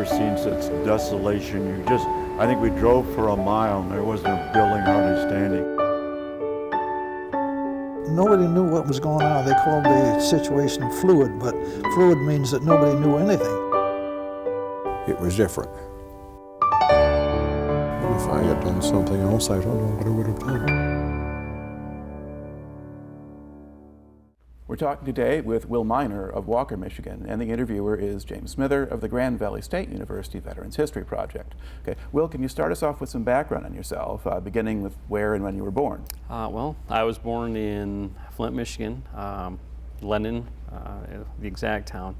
never seen such desolation. I think we drove for a mile and there wasn't a building hardly standing. Nobody knew what was going on. They called the situation fluid, but fluid means that nobody knew anything. It was different. If I had done something else, I don't know what I would have done. We're talking today with Will Miner of Walker, Michigan, and the interviewer is James Smither of the Grand Valley State University Veterans History Project. Okay, Will, can you start us off with some background on yourself, beginning with where and when you were born? Well, I was born in Flint, Michigan, Lennon, the exact town.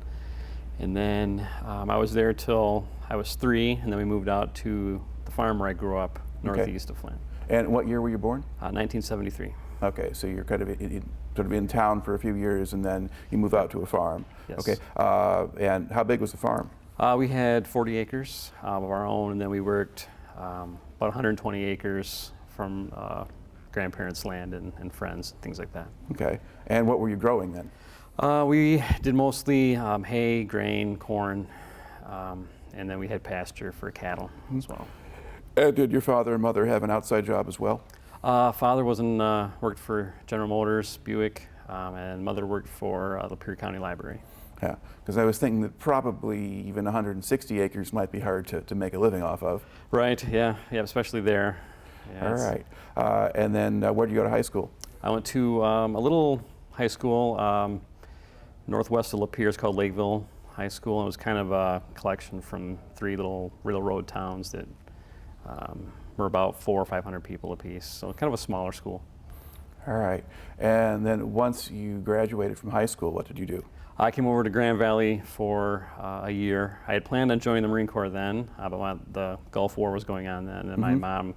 And then I was there till I was 3, and then we moved out to the farm where I grew up, northeast of Flint. And what year were you born? 1973. Okay, so you're kind of in town for a few years, and then you move out to a farm. Yes. Okay, and how big was the farm? We had 40 acres of our own, and then we worked about 120 acres from grandparents' land and friends, and things like that. Okay, and what were you growing then? We did mostly hay, grain, corn, and then we had pasture for cattle as well. Did your father and mother have an outside job as well? Father worked for General Motors, Buick, and mother worked for the Lapeer County Library. Yeah, because I was thinking that probably even 160 acres might be hard to make a living off of. Right, yeah, especially there. Yeah, all right, and then where did you go to high school? I went to a little high school northwest of Lapeer. It's called Lakeville High School. It was kind of a collection from 3 little railroad towns that were about 400 or 500 people apiece, so kind of a smaller school. All right, and then once you graduated from high school, what did you do? I came over to Grand Valley for a year. I had planned on joining the Marine Corps then, but the Gulf War was going on then, and my mom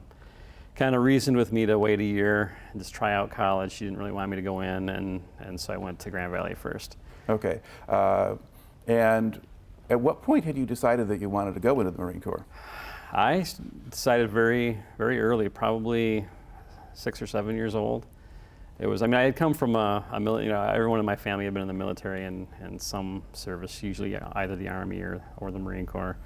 kind of reasoned with me to wait a year and just try out college. She didn't really want me to go in, and so I went to Grand Valley first. Okay, and at what point had you decided that you wanted to go into the Marine Corps? I decided very, very early, probably 6 or 7 years old. It was, I had come from everyone in my family had been in the military and some service, usually either the Army or the Marine Corps.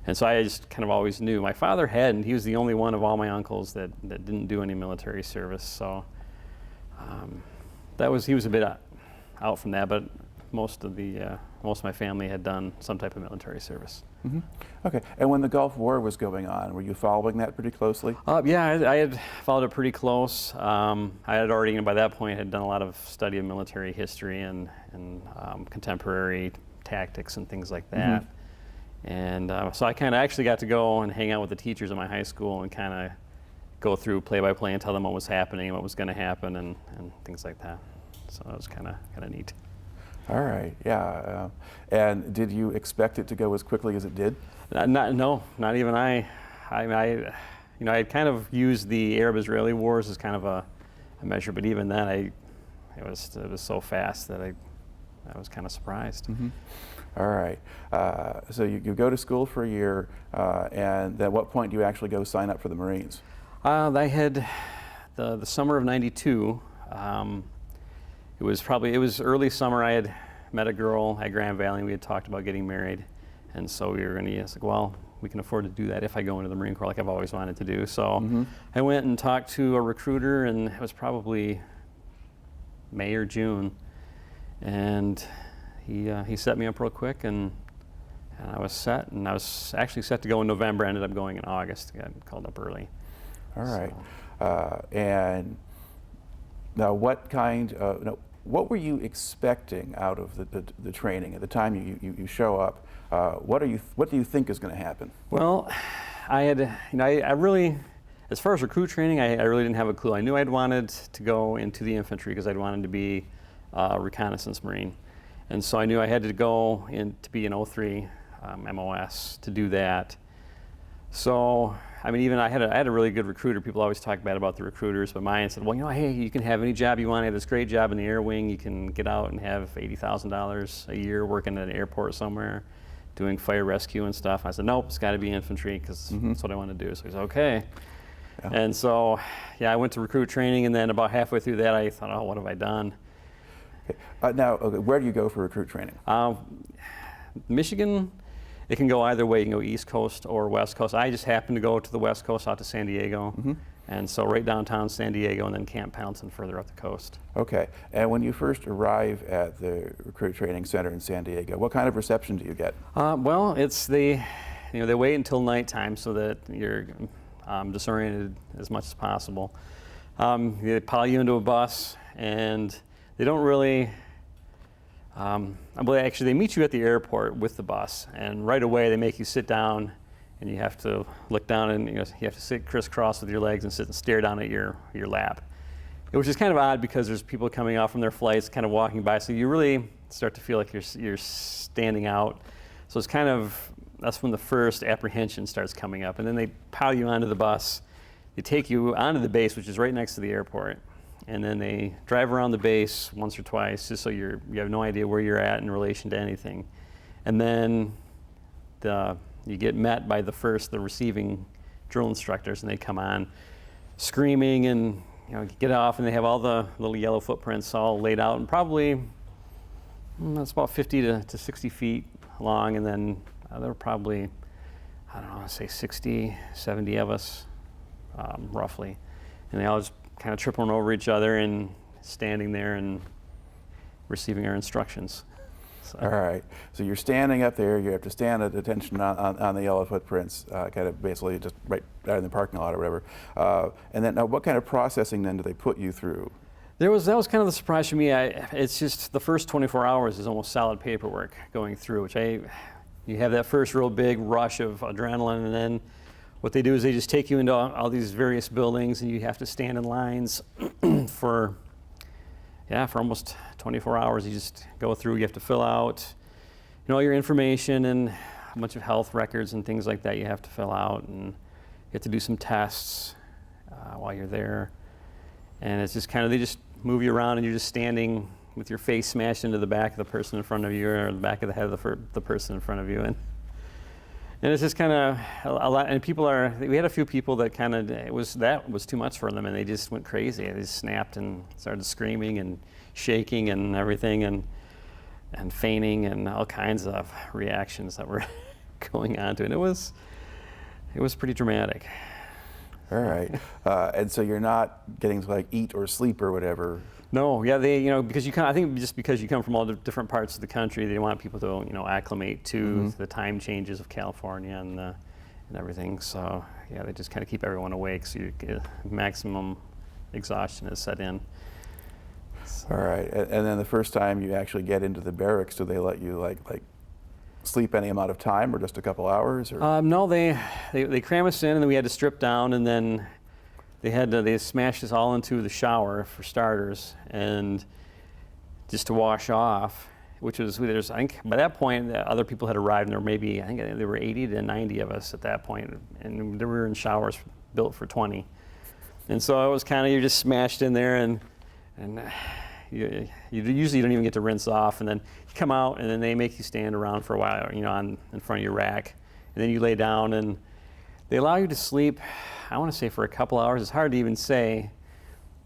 And so I just kind of always knew. My father hadn't. He was the only one of all my uncles that didn't do any military service. So he was a bit out from that, but most of my family had done some type of military service. Okay, and when the Gulf War was going on, were you following that pretty closely? Yeah, I had followed it pretty close. I had already, by that point, had done a lot of study of military history and contemporary tactics and things like that. And so I kind of actually got to go and hang out with the teachers in my high school and kind of go through play-by-play and tell them what was happening, what was going to happen, and things like that. So it was kind of neat. All right, yeah. And did you expect it to go as quickly as it did? No, not even I. I had kind of used the Arab-Israeli wars as kind of a measure, but even then, it was so fast that I was kind of surprised. All right. So you go to school for a year, and at what point do you actually go sign up for the Marines? I had the summer of '92. It was early summer. I had met a girl at Grand Valley, and we had talked about getting married. And so we were going to, well, we can afford to do that if I go into the Marine Corps like I've always wanted to do. So I went and talked to a recruiter, and it was probably May or June. And he set me up real quick, and I was set. And I was actually set to go in November. I ended up going in August. I got called up early. All right. And now, what were you expecting out of the training at the time you show up? What do you think is going to happen? Well, I really, as far as recruit training, I really didn't have a clue. I knew I'd wanted to go into the infantry because I'd wanted to be a reconnaissance Marine, and so I knew I had to go in to be an 03 MOS to do that. So, even I had a really good recruiter. People always talk bad about the recruiters, but mine said, well, hey, you can have any job you want. I have this great job in the air wing. You can get out and have $80,000 a year working at an airport somewhere, doing fire rescue and stuff. I said, nope, it's got to be infantry because that's what I want to do. So he said, okay. Yeah. And so, I went to recruit training, and then about halfway through that, I thought, oh, what have I done? Okay. Now, where do you go for recruit training? Michigan. it can go either way. You can go East Coast or West Coast. I just happened to go to the West Coast out to San Diego. And so right downtown San Diego and then Camp Pendleton further up the coast. Okay, and when you first arrive at the Recruit Training Center in San Diego, what kind of reception do you get? Well, it's they wait until nighttime so that you're disoriented as much as possible. They pile you into a bus, and they don't really. Actually, they meet you at the airport with the bus, and right away they make you sit down, and you have to look down, and you have to sit crisscross with your legs and sit and stare down at your lap, which is kind of odd because there's people coming out from their flights, kind of walking by, so you really start to feel like you're standing out. So it's kind of, that's when the first apprehension starts coming up, and then they pile you onto the bus. They take you onto the base, which is right next to the airport, and then they drive around the base once or twice, just so you have no idea where you're at in relation to anything, and then you get met by the receiving drill instructors, and they come on screaming and get off, and they have all the little yellow footprints all laid out, and probably that's about 50 to 60 feet long, and then there were probably, I don't know, say 60, 70 of us, roughly, and they all just kind of tripping over each other and standing there and receiving our instructions. So. All right, so you're standing up there, you have to stand at attention on the yellow footprints, kind of basically just right out in the parking lot or whatever. And then, now what kind of processing then do they put you through? That was kind of the surprise for me. It's just the first 24 hours is almost solid paperwork going through, you have that first real big rush of adrenaline, and then what they do is they just take you into all these various buildings, and you have to stand in lines for almost 24 hours. You just go through, you have to fill out all your information and a bunch of health records and things like that you have to fill out, and you have to do some tests while you're there. And it's just kind of, they just move you around, and you're just standing with your face smashed into the back of the person in front of you, or the back of the head of the person in front of you. And it's just kind of a lot, and we had a few people that kind of, that was too much for them, and they just went crazy. They just snapped and started screaming and shaking and everything, and fainting, and all kinds of reactions that were going on to it. It was pretty dramatic. All right, and so you're not getting to eat or sleep or whatever. No, yeah, because I think just because you come from all the different parts of the country, they want people to, acclimate to the time changes of California and everything. So yeah, they just kind of keep everyone awake, so you get maximum exhaustion is set in. So. All right, and then the first time you actually get into the barracks, do they let you like sleep any amount of time, or just a couple hours? Or? No, they cram us in, and then we had to strip down, and then they smashed us all into the shower for starters, and just to wash off, which was, I think by that point other people had arrived, and I think there were 80 to 90 of us at that point, and we were in showers built for 20. And so it was kind of, you're just smashed in there, and you usually don't even get to rinse off, and then you come out, and then they make you stand around for a while, in front of your rack, and then you lay down, and they allow you to sleep, I want to say for a couple hours. It's hard to even say,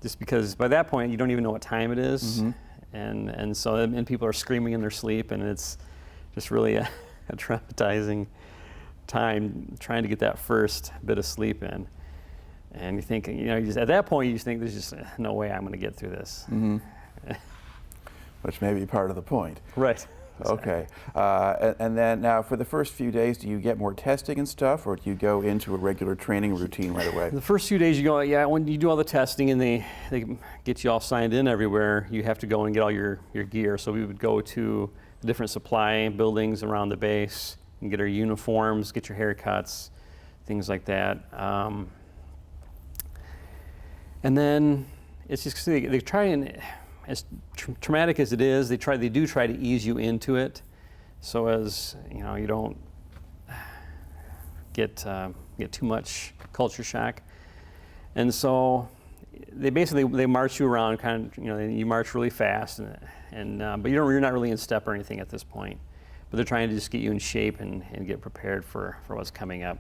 just because by that point you don't even know what time it is, and so people are screaming in their sleep, and it's just really a traumatizing time trying to get that first bit of sleep in. And you think, at that point you just think, there's just no way I'm going to get through this. Which may be part of the point. Right. Okay, and then now for the first few days, do you get more testing and stuff, or do you go into a regular training routine right away? The first few days you go, when you do all the testing and they get you all signed in everywhere, you have to go and get all your gear. So we would go to the different supply buildings around the base and get our uniforms, get your haircuts, things like that. And then it's just, they try and, as traumatic as it is, they do try to ease you into it, so as you don't get too much culture shock. And so they march you around, kind of, you march really fast, but you're not really in step or anything at this point. But they're trying to just get you in shape and get prepared for what's coming up.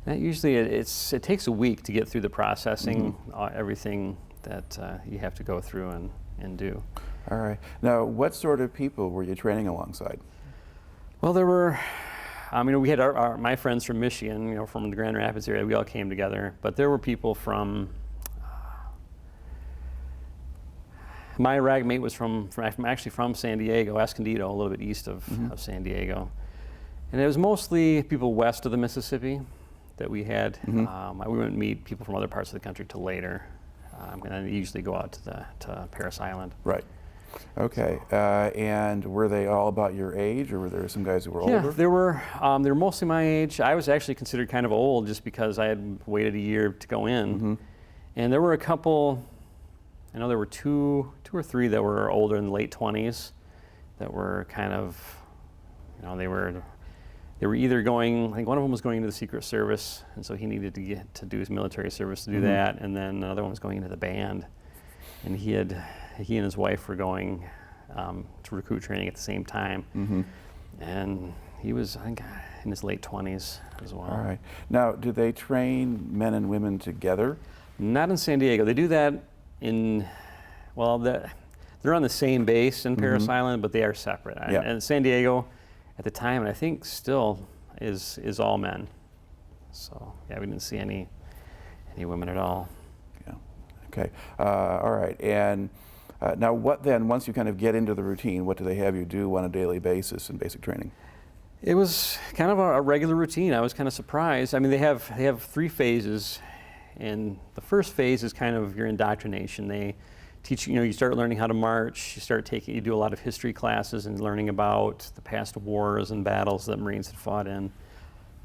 And usually it takes a week to get through the processing, everything that you have to go through and do. All right. Now, what sort of people were you training alongside? Well, there were we had my friends from Michigan, from the Grand Rapids area. We all came together, but there were people from. My Iraq mate was actually from San Diego, Escondido, a little bit east of San Diego, and it was mostly people west of the Mississippi that we had. We wouldn't meet people from other parts of the country till later, and then they usually go out to Parris Island. Right. Okay. And were they all about your age, or were there some guys who were older? Yeah, they were mostly my age. I was actually considered kind of old just because I had waited a year to go in. And there were a couple, I know there were two or three that were older in the late 20s that were kind of, they were either going, I think one of them was going into the Secret Service, and so he needed to do his military service to do that, and then another one was going into the band. And he and his wife were going to recruit training at the same time. And he was, I think, in his late 20s as well. All right. Now, do they train men and women together? Not in San Diego. They do that in, they're on the same base in Parris Island, but they are separate. Yeah. And San Diego, at the time, and I think still is all men. So yeah, we didn't see any women at all. Yeah. Okay. All right. And now, what then? Once you kind of get into the routine, what do they have you do on a daily basis in basic training? It was kind of a regular routine. I was kind of surprised. I mean, they have 3 phases, and the first phase is kind of your indoctrination. They teach you start learning how to march. You do a lot of history classes and learning about the past wars and battles that Marines had fought in,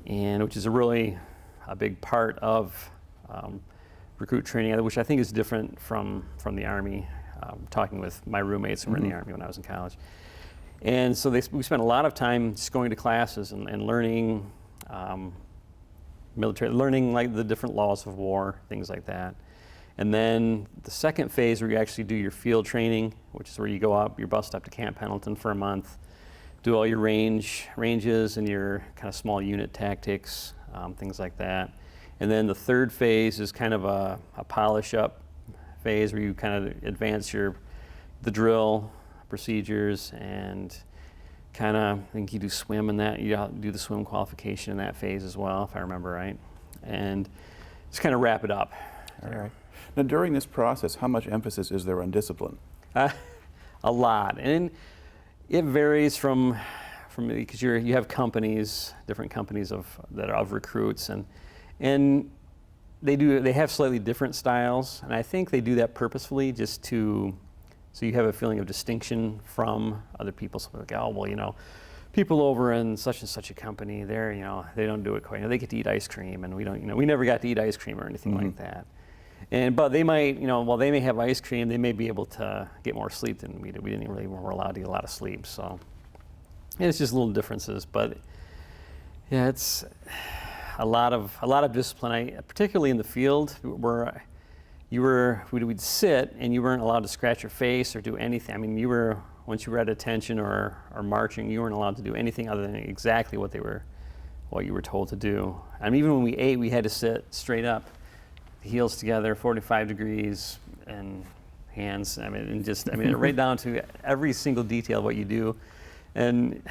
and which is a big part of recruit training, which I think is different from the Army. Talking with my roommates who were in the Army when I was in college. And so we spent a lot of time just going to classes and learning learning like the different laws of war, things like that. And then the second phase where you actually do your field training, which is where you go up, you're bussed up to Camp Pendleton for a month, do all your ranges and your kind of small unit tactics, things like that. And then the third phase is kind of a polish up phase where you kind of advance the drill procedures and kind of, I think you do swim in that, you do the swim qualification in that phase as well, if I remember right. And just kind of wrap it up. All right. Now, during this process, how much emphasis is there on discipline? A lot, and it varies from because you have different companies that are of recruits, and they have slightly different styles, and I think they do that purposefully just so you have a feeling of distinction from other people. So like, people over in such and such a company, they don't do it quite. They get to eat ice cream, and we don't. We never got to eat ice cream or anything like that. But they might, while they may have ice cream, they may be able to get more sleep than we did. We weren't allowed to get a lot of sleep, so it's just little differences. But yeah, it's a lot of discipline. Particularly in the field, where we'd sit and you weren't allowed to scratch your face or do anything. I mean, once you were at attention or marching, you weren't allowed to do anything other than exactly what you were told to do. I mean, even when we ate, we had to sit straight up, heels together, 45 degrees, and hands. Right down to every single detail of what you do, and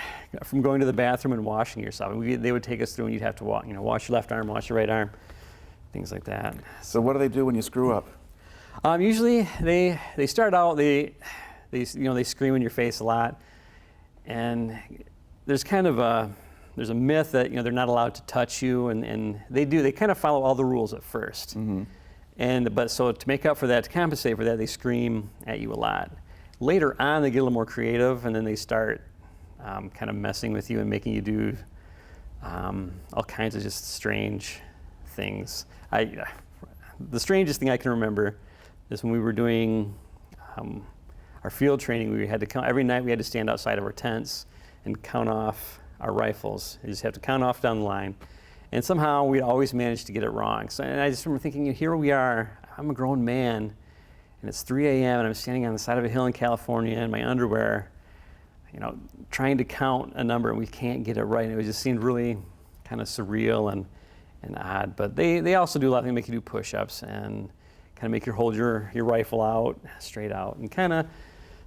from going to the bathroom and washing yourself. They would take us through, and you'd have to wash your left arm, wash your right arm, things like that. So what do they do when you screw up? Usually they start out, they scream in your face a lot, and there's kind of there's a myth that they're not allowed to touch you, and they kind of follow all the rules at first. But so to make up for that, to compensate for that, they scream at you a lot. Later on, they get a little more creative, and then they start kind of messing with you and making you do all kinds of just strange things. The strangest thing I can remember is when we were doing our field training. We had to count every night. We had to stand outside of our tents and count off our rifles. You just have to count off down the line, and somehow we'd always manage to get it wrong. So, and I just remember thinking, here we are. I'm a grown man, and it's 3 a.m. and I'm standing on the side of a hill in California in my underwear, trying to count a number, and we can't get it right. And it just seemed really kind of surreal and odd. But they also do a lot. They make you do push-ups and kind of make you hold your rifle out straight out, and kind of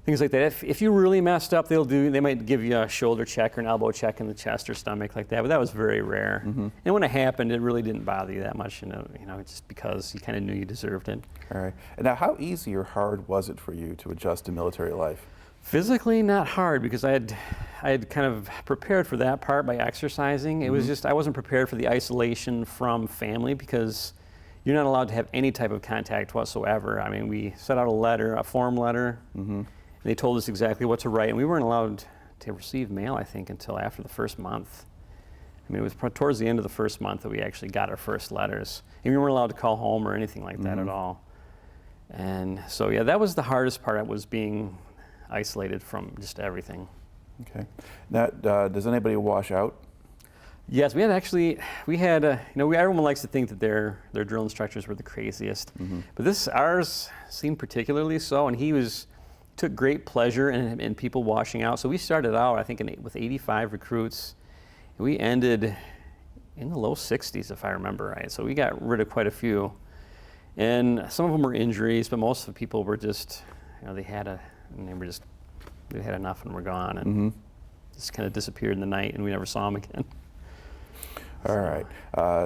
things like that. If you really messed up, they might give you a shoulder check or an elbow check in the chest or stomach like that, but that was very rare. And when it happened, it really didn't bother you that much, just because you kind of knew you deserved it. All right. And now, how easy or hard was it for you to adjust to military life? Physically, not hard, because I had kind of prepared for that part by exercising. It was just, I wasn't prepared for the isolation from family, because you're not allowed to have any type of contact whatsoever. I mean, we set out a form letter, and they told us exactly what to write, and we weren't allowed to receive mail, I think, until after the first month. I mean, it was towards the end of the first month that we actually got our first letters. And we weren't allowed to call home or anything like that at all. And so, yeah, that was the hardest part, was being isolated from just everything. Okay. Now, does anybody wash out? Yes, everyone likes to think that their drill instructors were the craziest, but ours seemed particularly so, and he took great pleasure in people washing out. So we started out, I think, with 85 recruits, and we ended in the low 60s, if I remember right. So we got rid of quite a few, and some of them were injuries, but most of the people were just, they had enough and were gone, and just kind of disappeared in the night, and we never saw them again. All right.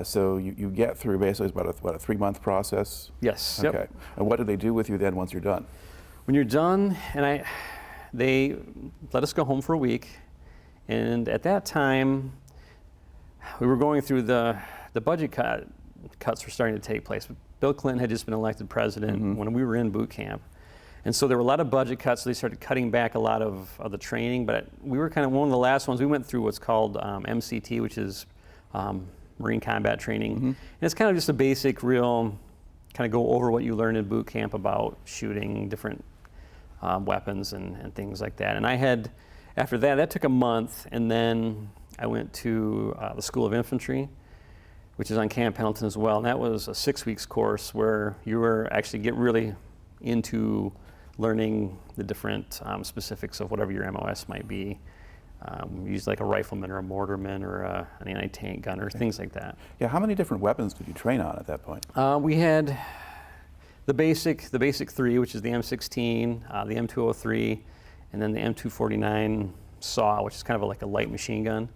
So you get through basically about a 3-month process? Yes. Okay. Yep. And what do they do with you then once you're done? When you're done, they let us go home for a week, and at that time, we were going through the budget cuts were starting to take place. Bill Clinton had just been elected president when we were in boot camp. And so there were a lot of budget cuts, so they started cutting back a lot of the training, but we were kind of one of the last ones. We went through what's called MCT, which is Marine Combat Training. And it's kind of just a basic, real, kind of go over what you learned in boot camp about shooting different weapons and things like that. And after that took a month, and then I went to the School of Infantry, which is on Camp Pendleton as well. And that was a 6-week course where you were actually get really into learning the different specifics of whatever your MOS might be. Use like a rifleman or a mortarman or an anti-tank gunner, things like that. Yeah, how many different weapons did you train on at that point? We had the basic 3, which is the M16, the M203, and then the M249 SAW, which is kind of like a light machine gun.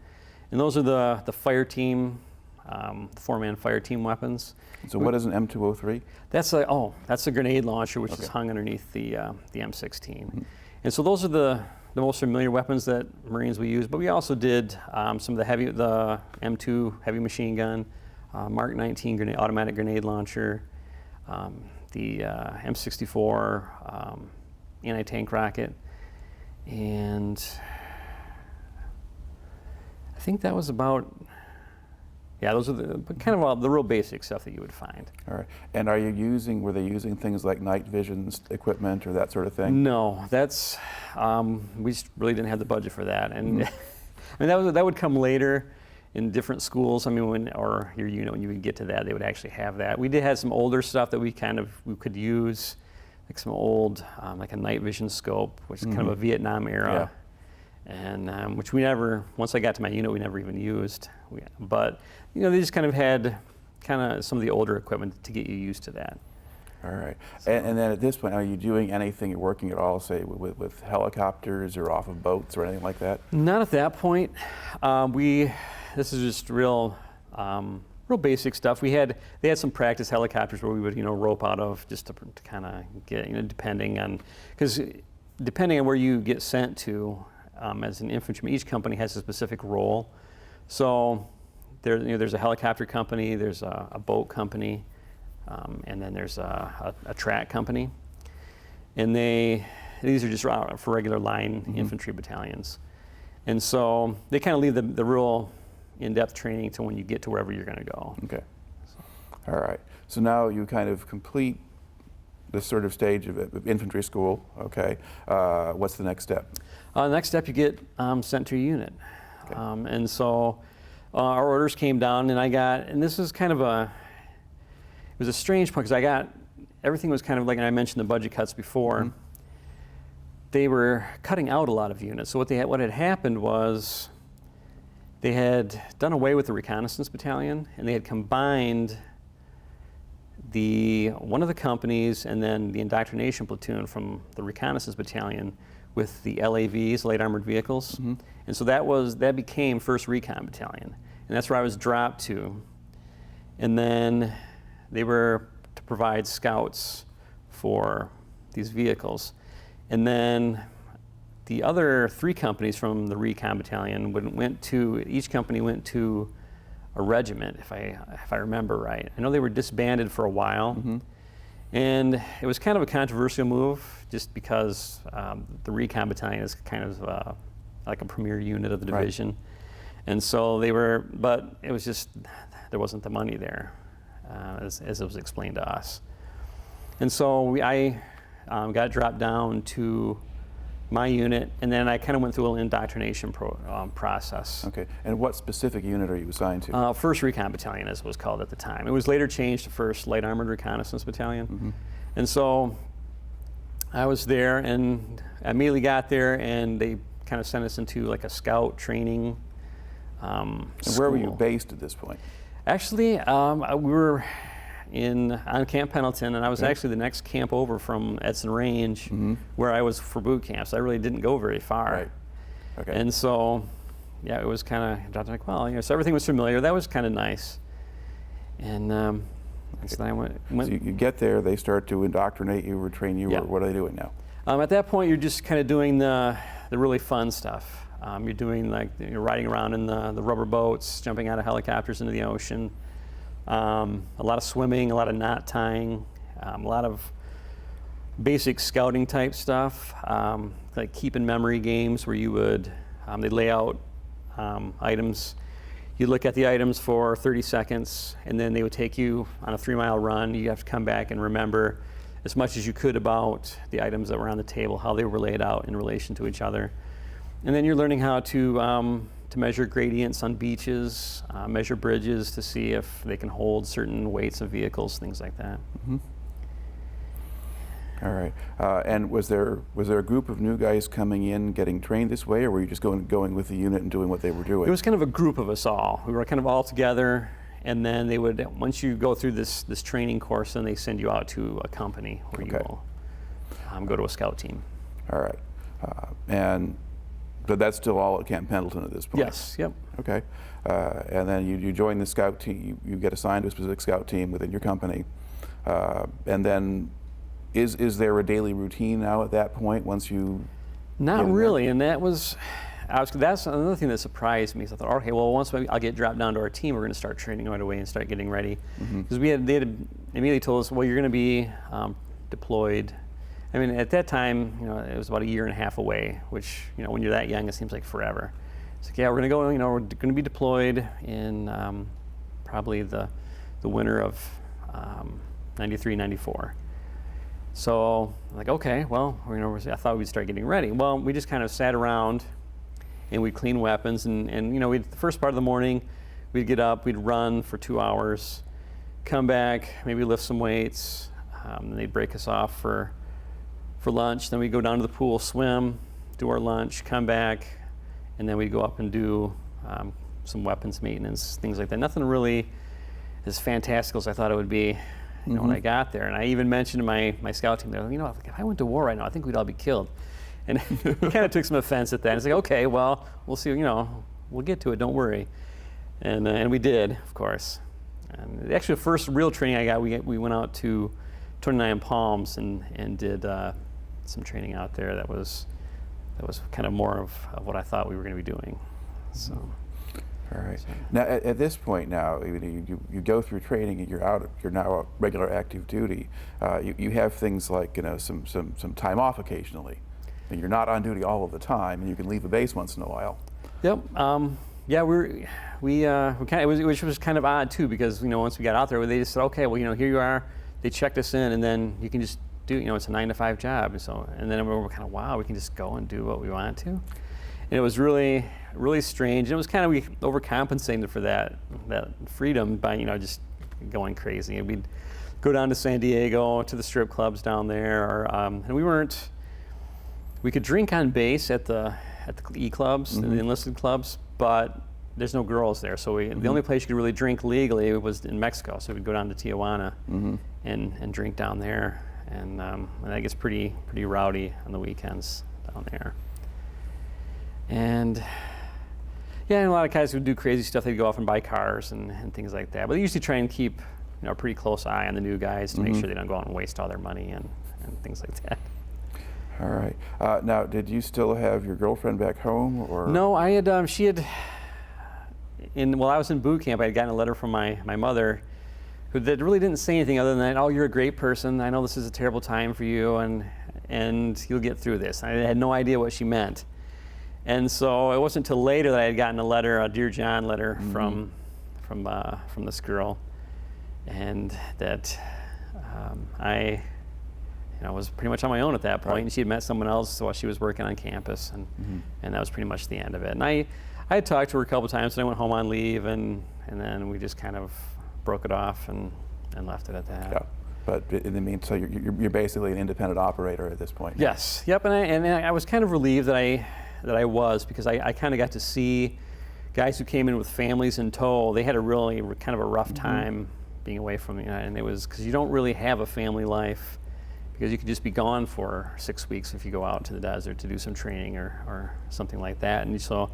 And those are the fire team, the 4-man fire team weapons. So what is an M203? That's a grenade launcher, which is hung underneath the M16. And so those are the most familiar weapons that Marines will use. But we also did some of the M2 heavy machine gun, Mark 19 automatic grenade launcher, the M64 anti-tank rocket, and I think that was about. Yeah, those are the real basic stuff that you would find. All right. And were they using things like night vision equipment or that sort of thing? No, we just really didn't have the budget for that. And I mean, that would come later in different schools. I mean, when you would get to that, they would actually have that. We did have some older stuff that we could use, like some old, like a night vision scope, which is kind of a Vietnam era. And which once I got to my unit, we never even used. But they just kind of had some of the older equipment to get you used to that. All right. So, and then at this point, are you doing anything, you're working at all, say, with helicopters or off of boats or anything like that? Not at that point. This is just real basic stuff. They had some practice helicopters where we would, rope out of just to kind of get, depending on where you get sent to. As an infantryman, each company has a specific role. So there's a helicopter company, there's a boat company, and then there's a track company. And these are just for regular line infantry battalions. And so they kind of leave the real in-depth training to when you get to wherever you're going to go. Okay. All right. So now you kind of complete this sort of stage of infantry school. Okay. What's the next step? The next step, you get sent to a unit. Okay. And so our orders came down, and this is kind of it was a strange point, because everything was kind of like, and I mentioned the budget cuts before, they were cutting out a lot of units. So what had happened was they had done away with the Reconnaissance Battalion, and they had combined one of the companies and then the indoctrination platoon from the Reconnaissance Battalion with the LAVs, light armored vehicles. And so that became 1st Recon Battalion. And that's where I was dropped to. And then they were to provide scouts for these vehicles. And then the other 3 companies from the Recon Battalion each company went to a regiment, if I remember right. I know they were disbanded for a while. And it was kind of a controversial move just because the Recon Battalion is kind of like a premier unit of the division. And so but it was just, there wasn't the money there, as it was explained to us. And so I got dropped down to my unit, and then I kind of went through a little indoctrination process. Okay, and what specific unit are you assigned to? 1st Recon Battalion, as it was called at the time. It was later changed to 1st Light Armored Reconnaissance Battalion. And so I was there, and I immediately got there, and they kind of sent us into like a scout training And where were you based at this point? Actually, we were on Camp Pendleton, and I was actually the next camp over from Edson Range, where I was for boot camp. So I really didn't go very far. Right. Okay. And so, yeah, it was kind of like, well, so everything was familiar. That was kind of nice. And so then I went. So you get there, they start to indoctrinate you or train you, Yeah. or what are they doing now? At that point, you're just kind of doing the really fun stuff. You're doing you're riding around in the rubber boats, jumping out of helicopters into the ocean. A lot of swimming, a lot of knot tying, a lot of basic scouting type stuff, like keep in memory games where you would, they'd lay out items. You'd look at the items for 30 seconds, and then they would take you on a 3-mile run. You have to come back and remember as much as you could about the items that were on the table, how they were laid out in relation to each other. And then you're learning how to measure gradients on beaches, measure bridges to see if they can hold certain weights of vehicles, things like that. Mm-hmm. All right. And was there a group of new guys coming in getting trained this way, or were you just going with the unit and doing what they were doing? It was kind of a group of us all. We were kind of all together, and then they would, once you go through this training course, then they send you out to a company where you will go to a scout team. All right. But that's still all at Camp Pendleton at this point? Yes, yep. Okay. And then you join the scout team, you get assigned to a specific scout team within your company. And then is there a daily routine now at that point once you... Not really, and that's another thing that surprised me. So I thought, okay, well, once I'll get dropped down to our team, we're going to start training right away and start getting ready. Because they had immediately told us, well, you're going to be deployed. I mean, at that time, it was about 1.5 years away, which, when you're that young, it seems like forever. It's like, yeah, we're going to go, we're going to be deployed in probably the winter of 93, 94. So I'm like, okay, well, I thought we'd start getting ready. Well, we just kind of sat around and we'd clean weapons, and the first part of the morning, we'd get up, we'd run for 2 hours, come back, maybe lift some weights, and they'd break us off for lunch. Then we'd go down to the pool, swim, do our lunch, come back, and then we'd go up and do some weapons maintenance, things like that. Nothing really as fantastical as I thought it would be. When I got there, and I even mentioned to my scout team, if I went to war right now, I think we'd all be killed. And he kind of took some offense at that. And it's like, okay, well, we'll see, we'll get to it, don't worry. And we did, of course. And actually, the first real training I got, we went out to 29 Palms and did some training out there that was kind of more of what I thought we were going to be doing. So. All right. Now, at this point now, you go through training and you're now out regular active duty. You have things like some time off occasionally, and you're not on duty all of the time, and you can leave the base once in a while. Yep. Yeah, we kind of, which was kind of odd too, because once we got out there, they just said, okay, well here you are. They checked us in, and then you can just do it's a 9-to-5 job, and then we were kind of, wow, we can just go and do what we want to. And it was really, really strange. And it was kind of, we overcompensated for that freedom by, just going crazy. And we'd go down to San Diego, to the strip clubs down there. And we could drink on base at the E clubs, the enlisted clubs, but there's no girls there. So the only place you could really drink legally was in Mexico. So we'd go down to Tijuana and drink down there. And that gets pretty rowdy on the weekends. down there. And yeah, and a lot of guys would do crazy stuff. They'd go off and buy cars and things like that. But they usually try and keep a pretty close eye on the new guys to make sure they don't go out and waste all their money and things like that. All right. Now, did you still have your girlfriend back home, or? No, I had. She had. While I was in boot camp, I had gotten a letter from my mother, that really didn't say anything other than, "Oh, you're a great person. I know this is a terrible time for you, and you'll get through this." I had no idea what she meant. And so it wasn't until later that I had gotten a letter, a Dear John letter from this girl, and that I was pretty much on my own at that point. Right. And she had met someone else while she was working on campus, and that was pretty much the end of it. And I had talked to her a couple times, and I went home on leave, and then we just kind of broke it off and left it at that. Yeah. But in the meantime, so you're basically an independent operator at this point. Yes. Yep. And I was kind of relieved that I was, because I kind of got to see guys who came in with families in tow. They had a really kind of a rough time being away from me, and it was because you don't really have a family life, because you could just be gone for 6 weeks if you go out to the desert to do some training or something like that. And so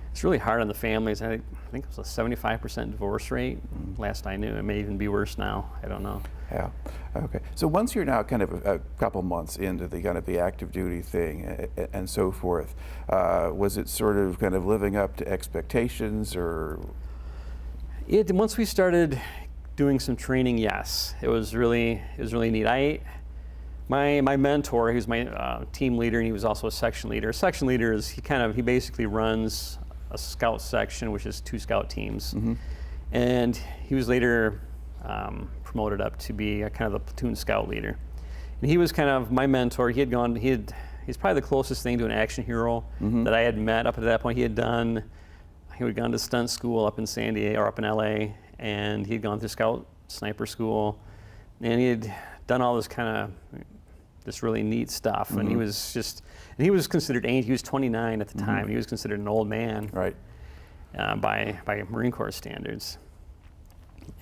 it's really hard on the families. I think it was a 75% divorce rate last I knew. It may even be worse now. I don't know. Yeah. Okay. So once you're now kind of a couple months into the kind of the active duty thing and so forth, was it sort of kind of living up to expectations, or? Once we started doing some training, yes, it was really neat. My mentor, he was my team leader, and he was also a section leader. A section leader is he basically runs a scout section, which is 2 scout teams, and he was later promoted up to be a kind of the platoon scout leader. And he was kind of my mentor. He's probably the closest thing to an action hero that I had met up to that point. He had gone to stunt school up in San Diego, or up in LA, and he had gone through scout sniper school, and he had done all this kind of this really neat stuff. And he was considered ancient. He was 29 at the time. He was considered an old man, Right. by Marine Corps standards.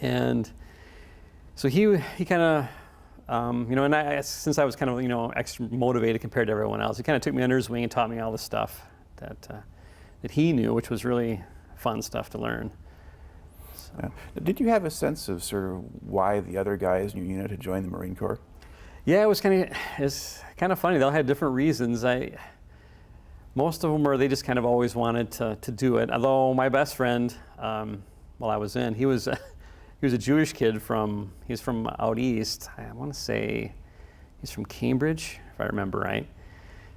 And so he kind of, and since I was kind of, extra motivated compared to everyone else, he kind of took me under his wing and taught me all the stuff that he knew, which was really fun stuff to learn. So. Yeah. Did you have a sense of sort of why the other guys in your unit had joined the Marine Corps? Yeah, it's kind of funny. They all had different reasons. Most of them they just kind of always wanted to do it. Although my best friend, while I was in, he was a Jewish kid he's from out east. I want to say he's from Cambridge, if I remember right.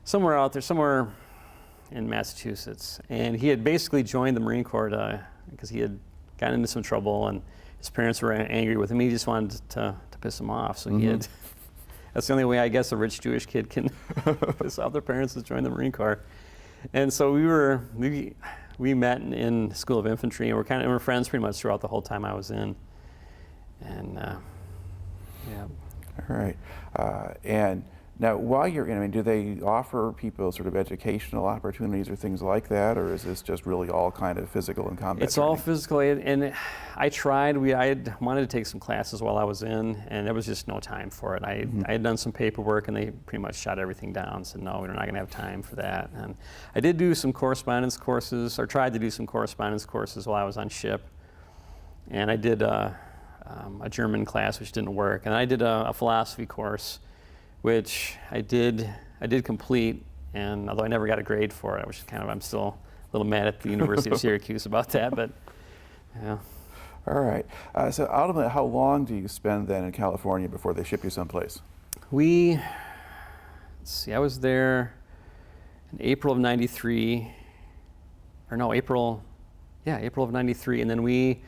Somewhere out there, somewhere in Massachusetts. And he had basically joined the Marine Corps because he had gotten into some trouble, and his parents were angry with him. He just wanted to piss him off. So that's the only way I guess a rich Jewish kid can piss off their parents, is join the Marine Corps. And so we met in School of Infantry, and we're friends pretty much throughout the whole time I was in. And yeah. All right. And now, while you're in, do they offer people sort of educational opportunities or things like that, or is this just really all kind of physical and combat It's training? all physical, and I tried. I had wanted to take some classes while I was in, and there was just no time for it. I had done some paperwork, and they pretty much shut everything down. Said, no, we're not going to have time for that. And I did do some correspondence courses, or tried to do some correspondence courses while I was on ship. And I did a German class, which didn't work, and I did a philosophy course, which I did complete, and although I never got a grade for it, which is I'm still a little mad at the University of Syracuse about that, but yeah. All right. So ultimately, how long do you spend then in California before they ship you someplace? Let's see, I was there in April of '93, or no, April of '93, and then we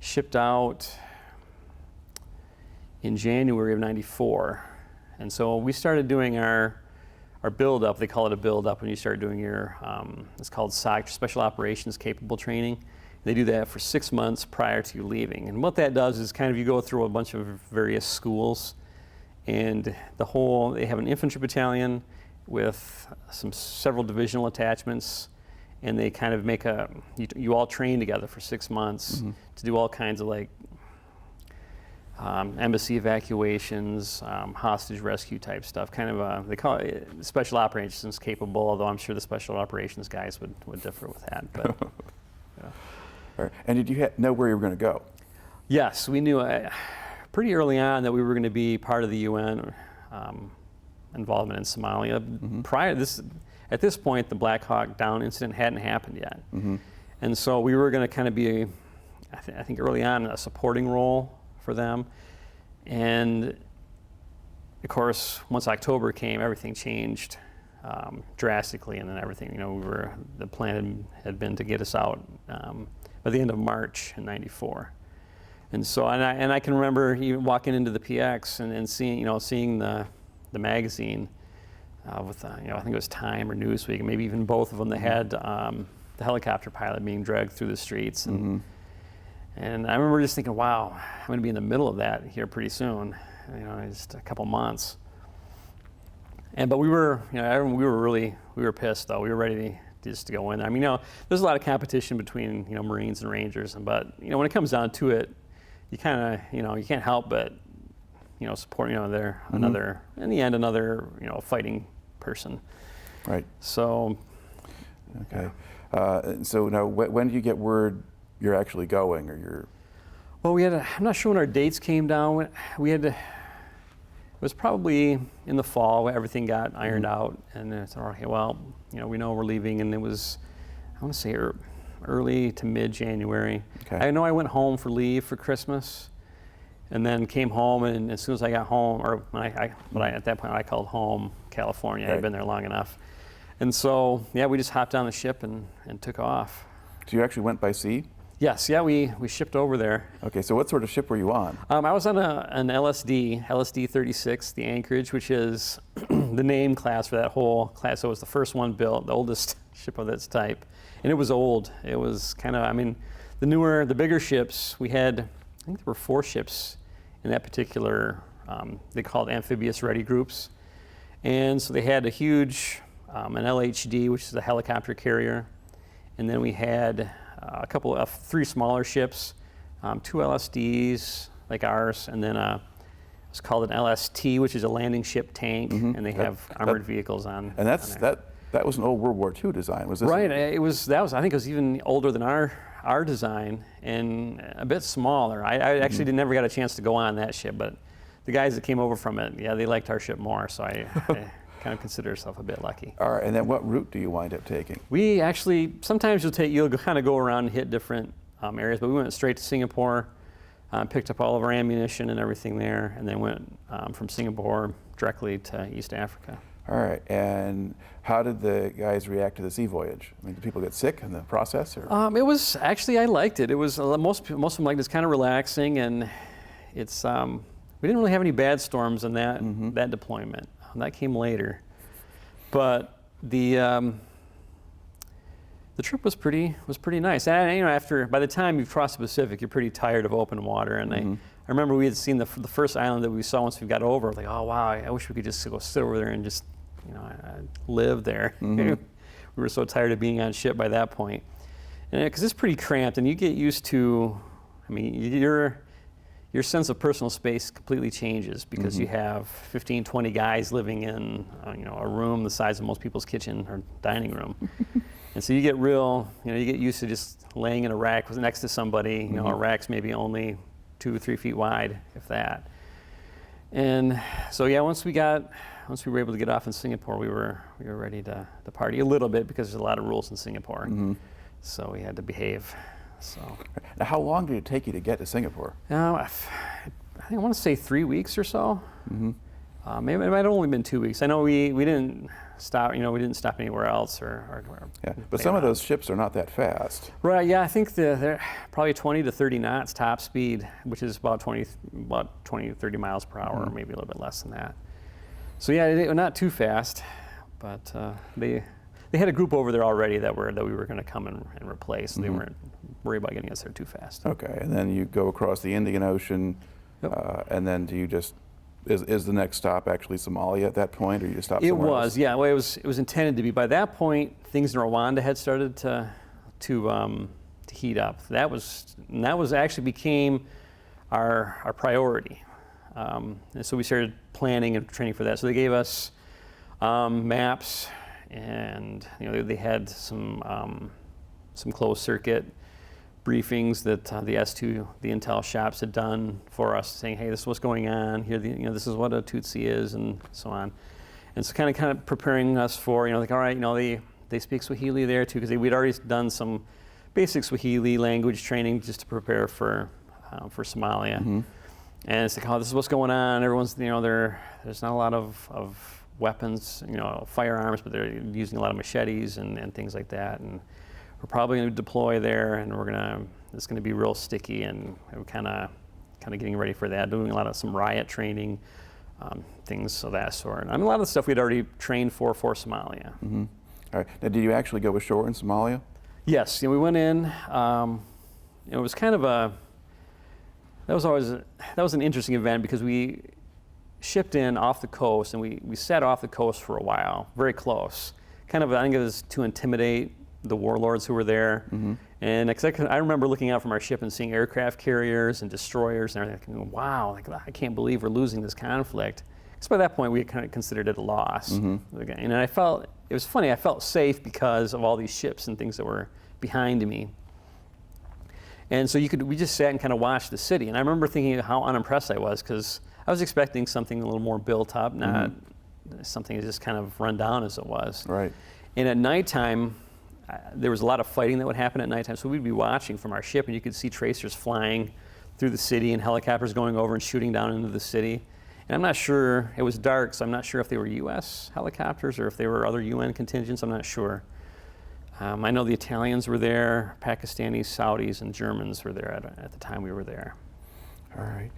shipped out in January of '94. And so we started doing our build-up. They call it a build-up when you start doing your, it's called SOC, Special Operations Capable Training. They do that for 6 months prior to you leaving. And what that does is kind of you go through a bunch of various schools, and they have an infantry battalion with several divisional attachments, and they kind of make you all train together for 6 months to do all kinds of embassy evacuations, hostage rescue type stuff. Kind of they call it special operations capable, although I'm sure the special operations guys would differ with that. But All right. And did you know where you were going to go? yes, we knew pretty early on that we were going to be part of the UN involvement in Somalia. Prior to this, at this point, the Black Hawk Down incident hadn't happened yet, and so we were going to kind of be, I think early on, a supporting role for them. And of course, once October came, everything changed drastically, and then everything, the plan had been to get us out by the end of March in '94. And so, and I can remember even walking into the PX and seeing the magazine with I think it was Time or Newsweek, and maybe even both of them. They had the helicopter pilot being dragged through the streets, and I remember just thinking, wow, I'm going to be in the middle of that here pretty soon, just a couple months. But we were pissed though. We were ready to go in. I mean, there's a lot of competition between Marines and Rangers, but when it comes down to it, you kind of you can't help but support another in the end another fighting person. Right. So. Okay. So now, when do you get word you're actually going, or you're? Well, I'm not sure when our dates came down. It was probably in the fall when everything got ironed out, and it's okay. Well, we know we're leaving, and it was, I want to say early to mid-January. Okay. I know I went home for leave for Christmas, and then came home, and as soon as I got home, or at that point I called home California. Right. I'd been there long enough, and so we just hopped on the ship and took off. So you actually went by sea? Yes, we shipped over there. Okay, so what sort of ship were you on? I was on an LSD 36, the Anchorage, which is the name class for that whole class. So it was the first one built, the oldest ship of its type. And it was old. It was kind of, the bigger ships, we had, I think there were 4 ships in that particular, they called amphibious ready groups. And so they had a huge, an LHD, which is a helicopter carrier. And then we had a couple of 3 smaller ships, 2 LSDs like ours, and then it's called an LST, which is a landing ship tank, and they have armored vehicles on. And that was an old World War II design, was this? Right. I think it was even older than our design and a bit smaller. I actually never got a chance to go on that ship, but the guys that came over from it, they liked our ship more, so I kind of consider yourself a bit lucky. All right, and then what route do you wind up taking? We actually, sometimes you'll kind of go around and hit different areas, but we went straight to Singapore, picked up all of our ammunition and everything there, and then went from Singapore directly to East Africa. All right, and how did the guys react to the sea voyage? Did people get sick in the process? Or? It was, actually, I liked it. It was, most of them liked it. It's kind of relaxing, and it's, we didn't really have any bad storms in that deployment. That came later, but the trip was pretty nice. And by the time you've crossed the Pacific, you're pretty tired of open water. And I remember we had seen the first island that we saw once we got over. Like, oh wow, I wish we could just go sit over there and just live there. We were so tired of being on ship by that point, and because it's pretty cramped, and you get used to, your sense of personal space completely changes because you have 15, 20 guys living in a room the size of most people's kitchen or dining room. And so you get you get used to just laying in a rack next to somebody. A rack's maybe only 2 or 3 feet wide, if that. And so once we were able to get off in Singapore, we were ready to party a little bit because there's a lot of rules in Singapore. So we had to behave. So. Now, how long did it take you to get to Singapore? I want to say 3 weeks or so. Maybe it might have only been 2 weeks. I know we didn't stop. We didn't stop anywhere else But some of those ships are not that fast. Right. Yeah. I think they're probably 20 to 30 knots top speed, which is about 20 to 30 miles per hour, or maybe a little bit less than that. So they're not too fast, but they had a group over there already that we were going to come and replace. So they weren't worried about getting us there too fast. Okay, and then you go across the Indian Ocean, and then do you just, is the next stop actually Somalia at that point, or you just stop somewhere It was, else? yeah. Well, it was intended to be. By that point, things in Rwanda had started to heat up. That was actually became our priority. And so we started planning and training for that. So they gave us maps, and they had some closed circuit briefings that the S2, the intel shops, had done for us, saying, hey, this is what's going on here. This is what a Tutsi is, and so on. And so kind of preparing us for, like, all right, they speak Swahili there too, because we'd already done some basic Swahili language training just to prepare for Somalia. Mm-hmm. And it's like, oh, this is what's going on. Everyone's, there's not a lot of weapons, firearms, but they're using a lot of machetes and things like that. And we're probably going to deploy there, and it's going to be real sticky, and we're kind of getting ready for that, doing some riot training, things of that sort. And a lot of the stuff we'd already trained for Somalia. Mm-hmm. All right. Now, did you actually go ashore in Somalia? Yes. We went in. It was kind of that was an interesting event, because we shipped in off the coast, and we sat off the coast for a while, very close. I think it was to intimidate the warlords who were there. Mm-hmm. And I remember looking out from our ship and seeing aircraft carriers and destroyers and everything, going, wow, I can't believe we're losing this conflict. Because by that point, we had kind of considered it a loss. Mm-hmm. And I felt, it was funny, I felt safe because of all these ships and things that were behind me. And so we just sat and kind of watched the city. And I remember thinking how unimpressed I was, because I was expecting something a little more built up, not something just kind of run down as it was. Right. And at nighttime, there was a lot of fighting that would happen at nighttime. So we'd be watching from our ship, and you could see tracers flying through the city and helicopters going over and shooting down into the city. And I'm not sure, it was dark, so I'm not sure if they were U.S. helicopters or if they were other UN contingents. I'm not sure. I know the Italians were there, Pakistanis, Saudis, and Germans were there at the time we were there. All right.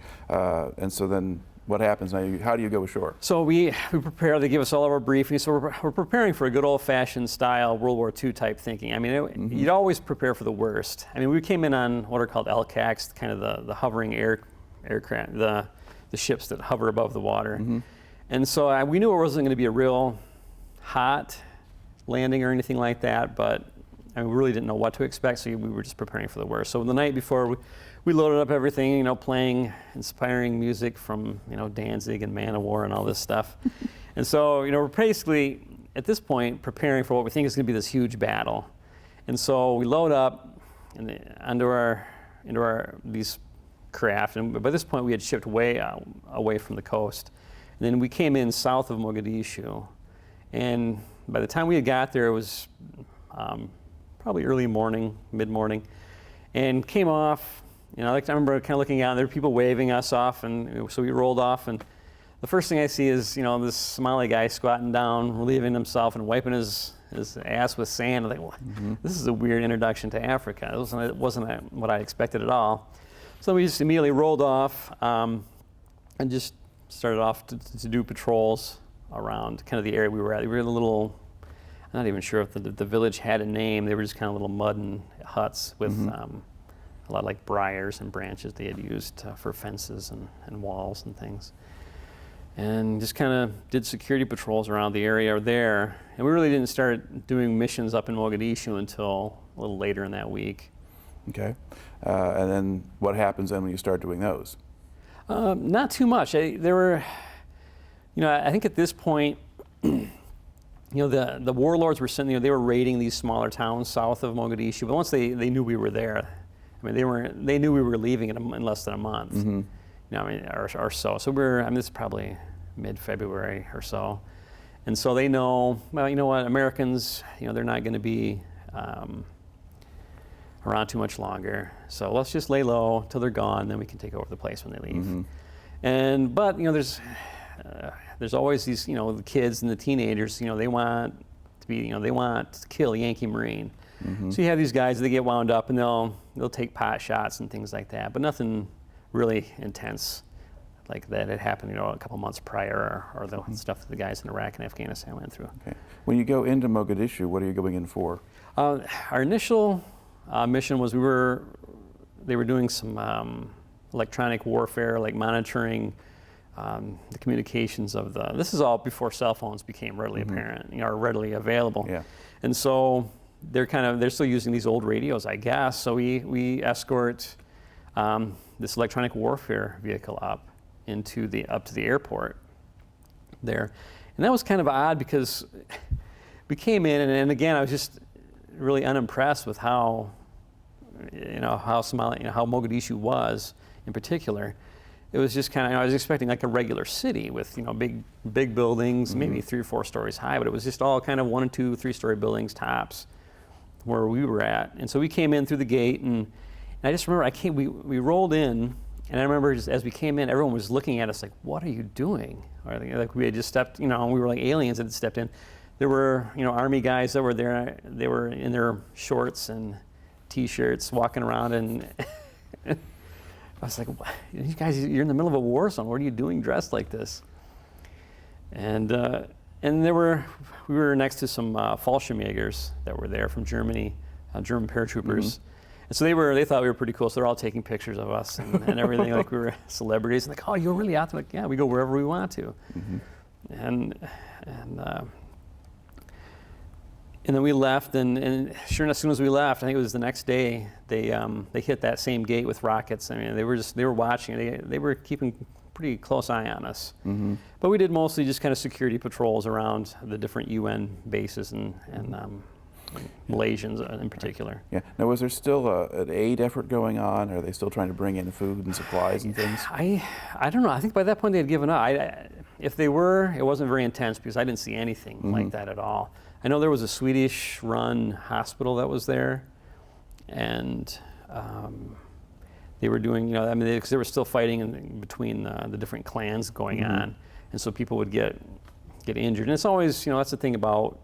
And so then what happens now? How do you go ashore? So we prepare, they give us all of our briefings. So we're preparing for a good old-fashioned style World War II type thinking. I mean, you'd always prepare for the worst. I mean, we came in on what are called LCACs, kind of the hovering aircraft, the ships that hover above the water. Mm-hmm. And so we knew it wasn't going to be a real hot landing or anything like that, but we really didn't know what to expect, so we were just preparing for the worst. So the night before, we loaded up everything, playing inspiring music from, Danzig and Manowar and all this stuff. And so, we're basically, at this point, preparing for what we think is going to be this huge battle. And so we load up into these craft, and by this point we had shipped way away from the coast. And then we came in south of Mogadishu, and by the time we had got there, it was probably early morning, mid-morning, and came off. I remember kind of looking out, and there were people waving us off, and so we rolled off, and the first thing I see is, this Somali guy squatting down, relieving himself and wiping his ass with sand. I'm like, well, this is a weird introduction to Africa. It wasn't what I expected at all. So we just immediately rolled off and just started off to do patrols around kind of the area we were at. We were in a little, I'm not even sure if the village had a name. They were just kind of little mud and huts with a lot of like briars and branches they had used for fences and walls and things. And just kind of did security patrols around the area there. And we really didn't start doing missions up in Mogadishu until a little later in that week. Okay. And then what happens then when you start doing those? Not too much. There were, I think at this point, the warlords were sending, they were raiding these smaller towns south of Mogadishu. But once they knew we were there, they knew we were leaving in less than a month. Mm-hmm. Or so. So this is probably mid-February or so. And so they know, well, you know what, Americans, they're not going to be around too much longer. So let's just lay low till they're gone, then we can take over the place when they leave. Mm-hmm. But there's always these, the kids and the teenagers, they want to kill Yankee Marine. Mm-hmm. So you have these guys, they get wound up and they'll take pot shots and things like that, but nothing really intense like that had happened, a couple months prior, or the stuff that the guys in Iraq and Afghanistan went through. Okay. When you go into Mogadishu, what are you going in for? Our initial mission was they were doing some electronic warfare, like monitoring the communications of this is all before cell phones became readily apparent, or readily available. Yeah. And so they're still using these old radios, I guess. So we escort this electronic warfare vehicle up to the airport there. And that was kind of odd because we came in, and again, I was just really unimpressed with how Somalia, how Mogadishu was in particular. It was just kind of, I was expecting like a regular city with, big buildings, maybe 3 or 4 stories high, but it was just all kind of 1 and 2, 3-story buildings tops where we were at. And so we came in through the gate, and I just remember we rolled in, and I remember just as we came in, everyone was looking at us like, what are you doing? Or like we had just stepped, we were like aliens that had stepped in. There were, Army guys that were there. They were in their shorts and T-shirts walking around, and I was like, you guys, you're in the middle of a war zone. What are you doing dressed like this? And we were next to some Fallschirmjägers that were there from Germany, German paratroopers. And so they thought we were pretty cool, so they're all taking pictures of us and everything like we were celebrities. And like, oh, you're really out there? Like, yeah, we go wherever we want to. And then we left, and sure enough, as soon as we left, I think it was the next day, they hit that same gate with rockets. I mean, they were watching. They were keeping pretty close eye on us. But we did mostly just kind of security patrols around the different UN bases and Malaysians in particular. Yeah. Now, was there still an aid effort going on? Are they still trying to bring in food and supplies and things? I don't know. I think by that point they had given up. If they were, it wasn't very intense because I didn't see anything like that at all. I know there was a Swedish-run hospital that was there, and they were doing, because they were still fighting in between the different clans going on, and so people would get injured. And it's always, that's the thing about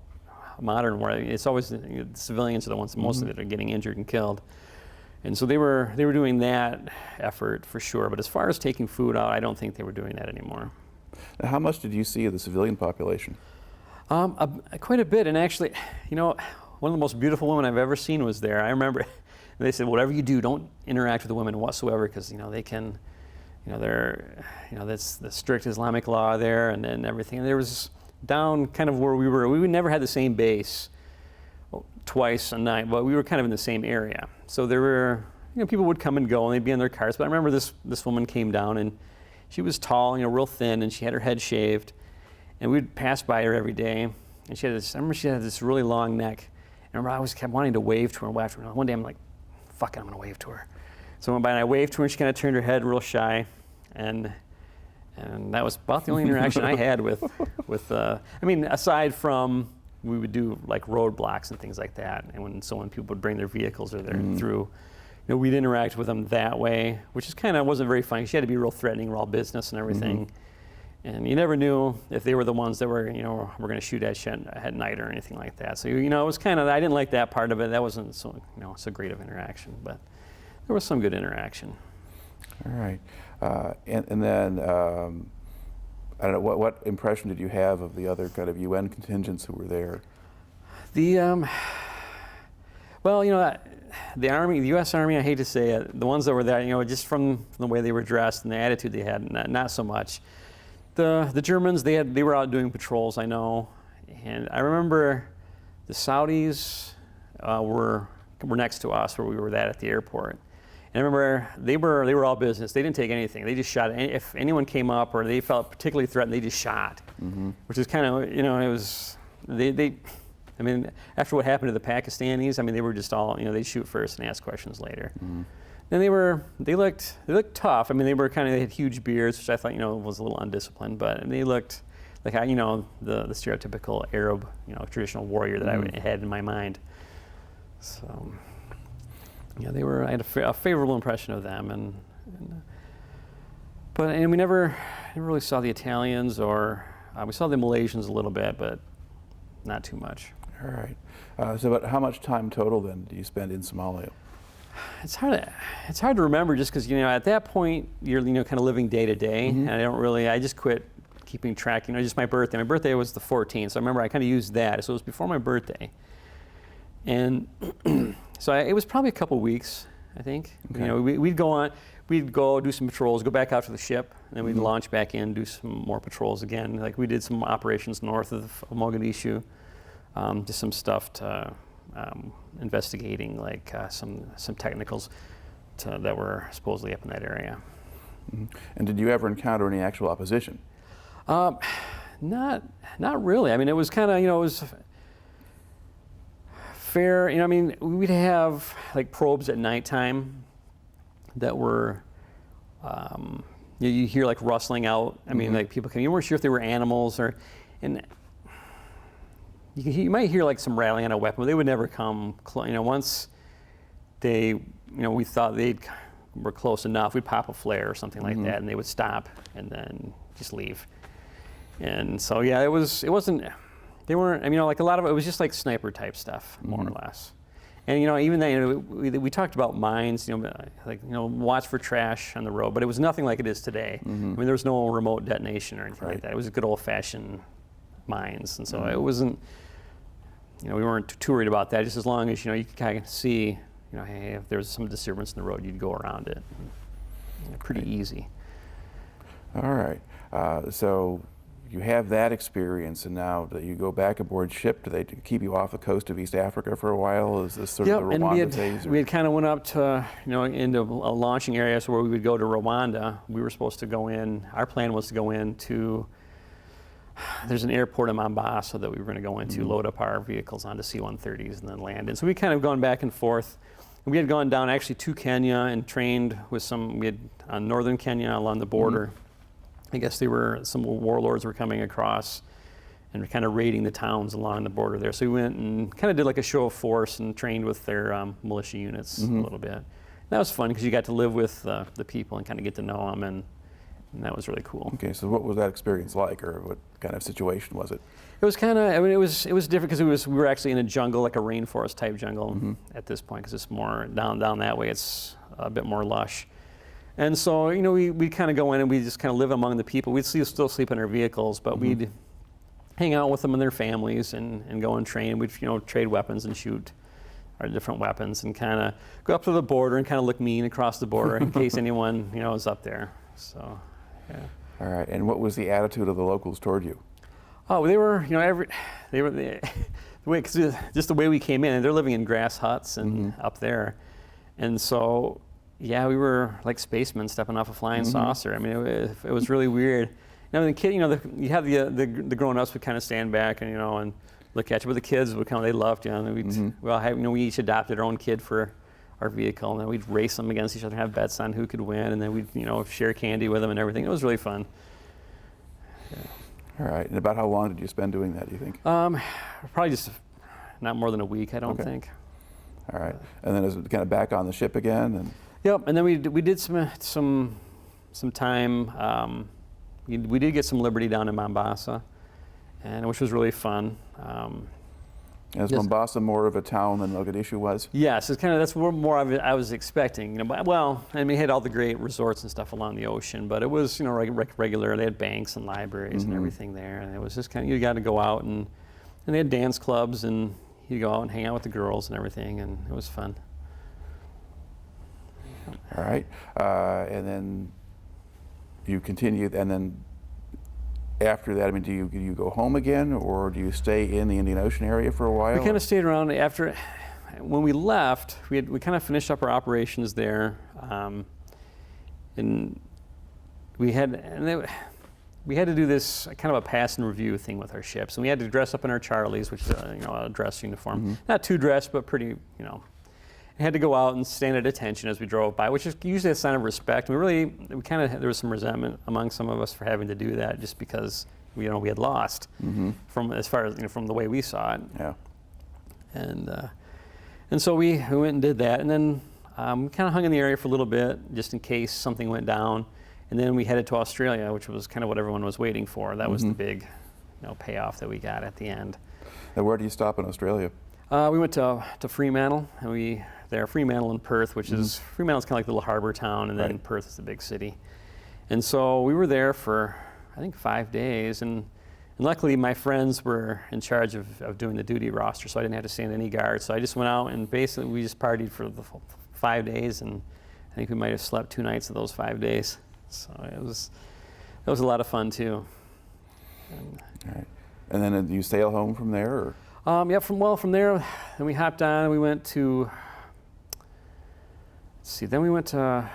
modern war. It's always the civilians are the ones mostly that are getting injured and killed. And so they were doing that effort for sure. But as far as taking food out, I don't think they were doing that anymore. Now, how much did you see of the civilian population? Quite a bit. And actually, one of the most beautiful women I've ever seen was there. I remember they said, whatever you do, don't interact with the women whatsoever, because they can, that's the strict Islamic law there and everything. And there was down kind of where we never had the same base twice a night, but we were kind of in the same area. So there were, people would come and go, and they'd be in their cars. But I remember this woman came down, and she was tall, real thin, and she had her head shaved. And we'd pass by her every day, and I remember she had this really long neck. And I remember I always kept wanting to wave to her and wave to her. One day I'm like, fuck it, I'm gonna wave to her. So I went by and I waved to her, and she kind of turned her head real shy. And that was about the only interaction I had with aside from we would do like roadblocks and things like that. And when people would bring their vehicles or their through, we'd interact with them that way, which is wasn't very funny. She had to be real threatening, raw business and everything. And you never knew if they were the ones that were, were going to shoot at night or anything like that. So, it was I didn't like that part of it. That wasn't so great of interaction, but there was some good interaction. All right. And then, I don't know, what impression did you have of the other kind of UN contingents who were there? The Army, the U.S. Army, I hate to say it, the ones that were there, just from the way they were dressed and the attitude they had, not so much. The Germans, they were out doing patrols, I know, and I remember the Saudis were next to us where we were at the airport. And I remember they were all business. They didn't take anything. They just shot. If anyone came up or they felt particularly threatened, they just shot, which is kind of, it was, after what happened to the Pakistanis, they were just all, they shoot first and ask questions later. And they looked tough. They they had huge beards, which I thought, was a little undisciplined, but they looked like, the stereotypical Arab, traditional warrior that I had in my mind. So, yeah, I had a favorable impression of them, but we never really saw the Italians, or we saw the Malaysians a little bit, but not too much. All right. So about how much time total then do you spend in Somalia? It's hard to remember, just because at that point you're kind of living day to day, and I just quit keeping track. Just my birthday. My birthday was the 14th, so I remember I kind of used that. So it was before my birthday, and so it was probably a couple weeks, I think. Okay. We'd go do some patrols, go back out to the ship, and then we'd launch back in, do some more patrols again. Like we did some operations north of Mogadishu, just some stuff to investigating, like some technicals. that were supposedly up in that area. And did you ever encounter any actual opposition? Not really. I mean, it was kind of, it was fair. I mean, we'd have like probes at nighttime that were, you hear like rustling out. I mean, like people you weren't sure if they were animals and you might hear like some rattling on a weapon, but they would never come once they, we thought were close enough, we'd pop a flare or something like that, and they would stop and then just leave. And so, yeah, it wasn't, they weren't, I mean, like a lot of it was just like sniper type stuff, more or less. And, even then, we talked about mines, watch for trash on the road, but it was nothing like it is today. I mean, there was no remote detonation or anything like that. It was good old fashioned mines. And so it wasn't, we weren't too worried about that, just as long as, you could kind of see, hey, if there was some disturbance in the road, you'd go around it. Pretty easy. All right. So you have that experience, and now that you go back aboard ship, do they keep you off the coast of East Africa for a while? Is this sort of the Rwanda phase? We had kind of went up to, into a launching area, so where we would go to Rwanda. We were supposed to go in, our plan was to go into, there's an airport in Mombasa that we were going to go into, load up our vehicles onto C-130s and then land in. So we kind of gone back and forth. We had gone down actually to Kenya and trained with we had on northern Kenya along the border. I guess some warlords were coming across and were kind of raiding the towns along the border there. So we went and kind of did like a show of force and trained with their militia units a little bit. And that was fun because you got to live with the people and kind of get to know them, and that was really cool. Okay, so what was that experience like, or what kind of situation was it? It was kind of, I mean, it was different because we were actually in a jungle, like a rainforest type jungle at this point, because it's more down that way, it's a bit more lush. And so, we'd kind of go in and we just kind of live among the people. We'd still sleep in our vehicles, but we'd hang out with them and their families and go and train. We'd, trade weapons and shoot our different weapons and kind of go up to the border and kind of look mean across the border in case anyone, is up there. So, yeah. All right, and what was the attitude of the locals toward you? Oh, they were, just the way we came in, and they're living in grass huts and up there. And so, yeah, we were like spacemen stepping off a flying saucer. I mean, it was really weird. The kid, you have the grown-ups would kind of stand back and, and look at you, but the kids would they loved you. And we each adopted our own kid for our vehicle, and then we'd race them against each other and have bets on who could win, and then we'd, share candy with them and everything. It was really fun. Yeah. All right, and about how long did you spend doing that, do you think? Probably just not more than a week, I don't think. All right, and then is it kind of back on the ship again? And yep, and then we did some time. We did get some liberty down in Mombasa, and which was really fun. Is Mombasa more of a town than Mogadishu was? Yes, that's more I was expecting. We had all the great resorts and stuff along the ocean, but it was regular. They had banks and libraries and everything there, and it was just you got to go out and they had dance clubs, and you go out and hang out with the girls and everything, and it was fun. All right, and then you continued, and then after that, do you go home again, or do you stay in the Indian Ocean area for a while? We kind of stayed around after. When we left, we kind of finished up our operations there, and we had to do this kind of a pass and review thing with our ships, and we had to dress up in our Charlies, which is a dress uniform, not too dressed, but pretty, had to go out and stand at attention as we drove by, which is usually a sign of respect. There was some resentment among some of us for having to do that, just because we had lost from as far as from the way we saw it. Yeah. And so we went and did that, and then we kind of hung in the area for a little bit, just in case something went down, and then we headed to Australia, which was kind of what everyone was waiting for. That was the big, payoff that we got at the end. Now, where do you stop in Australia? We went to Fremantle, and Fremantle and Perth, which is, Fremantle's kind of like the little harbor town, and then Perth is the big city. And so we were there for, I think, 5 days, and luckily my friends were in charge of doing the duty roster, so I didn't have to stand any guard. So I just went out, and basically we just partied for the 5 days, and I think we might have slept 2 nights of those 5 days. So that was a lot of fun too. All right. And then did you sail home from there, or? From there, then we hopped on. We went to let's see, then we went to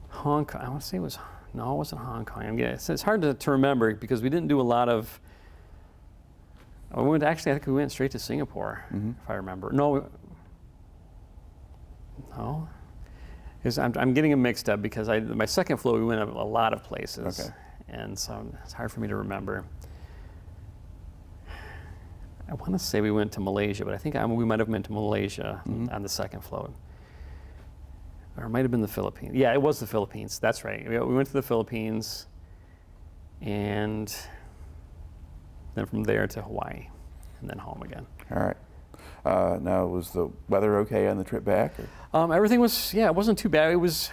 Hong Kong. I want to say it was, no, it wasn't Hong Kong. It's hard to remember because we didn't do a lot of, we went, actually, I think we went straight to Singapore, if I remember. No, I'm getting them mixed up because my second float, we went a lot of places. Okay. And so it's hard for me to remember. I want to say we went to Malaysia, but I think we might have went to Malaysia on the second float. Or it might have been the Philippines. Yeah, it was the Philippines. That's right. We went to the Philippines, and then from there to Hawaii, and then home again. All right. Now, was the weather okay on the trip back? Everything was, yeah, it wasn't too bad. It was,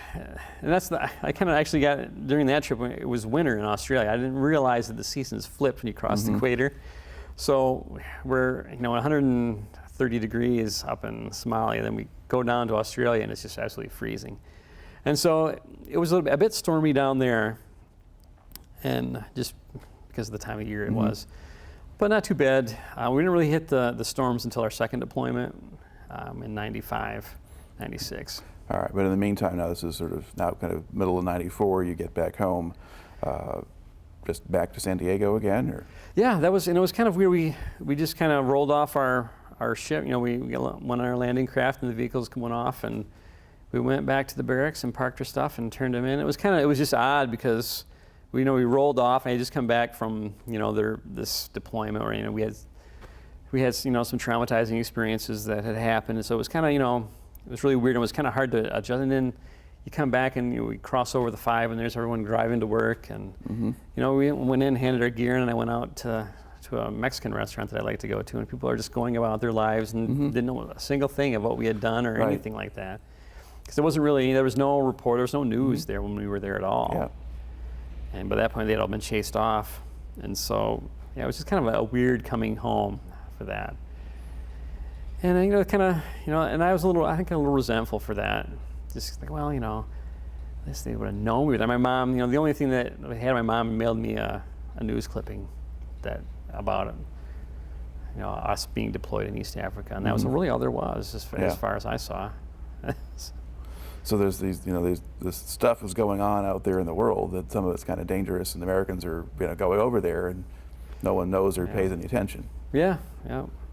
and I kind of actually got, during that trip, when it was winter in Australia, I didn't realize that the seasons flipped when you cross the equator. So we're, 130 degrees up in Somalia, then we go down to Australia and it's just absolutely freezing. And so it was a bit stormy down there, and just because of the time of year it was. But not too bad. We didn't really hit the storms until our second deployment in 95, 96. All right, but in the meantime, now this is sort of now kind of middle of 94, you get back home, just back to San Diego again, or? Yeah, that was, and it was kind of weird. We just kind of rolled off our ship. We went on our landing craft and the vehicles went off, and we went back to the barracks and parked our stuff and turned them in. It was just odd because we rolled off and I just come back from this deployment where we had some traumatizing experiences that had happened, and so it was kind of it was really weird. It was kind of hard to adjust, and then you come back and we cross over the 5 and there's everyone driving to work, and we went in, handed our gear in, and I went out to a Mexican restaurant that I like to go to, and people are just going about their lives and didn't know a single thing of what we had done or anything like that, because there was no report, there was no news there when we were there at all. Yeah. And by that point they had all been chased off, and so yeah, it was just kind of a weird coming home for that. And and I was a little resentful for that. Just like, well, at least they would have known we were there. My mom, the only thing that I had, my mom mailed me a news clipping about us being deployed in East Africa, and that was really all there was, as far as I saw. So there's this stuff is going on out there in the world that some of it's kind of dangerous, and the Americans are going over there, and no one knows or pays any attention. Yeah.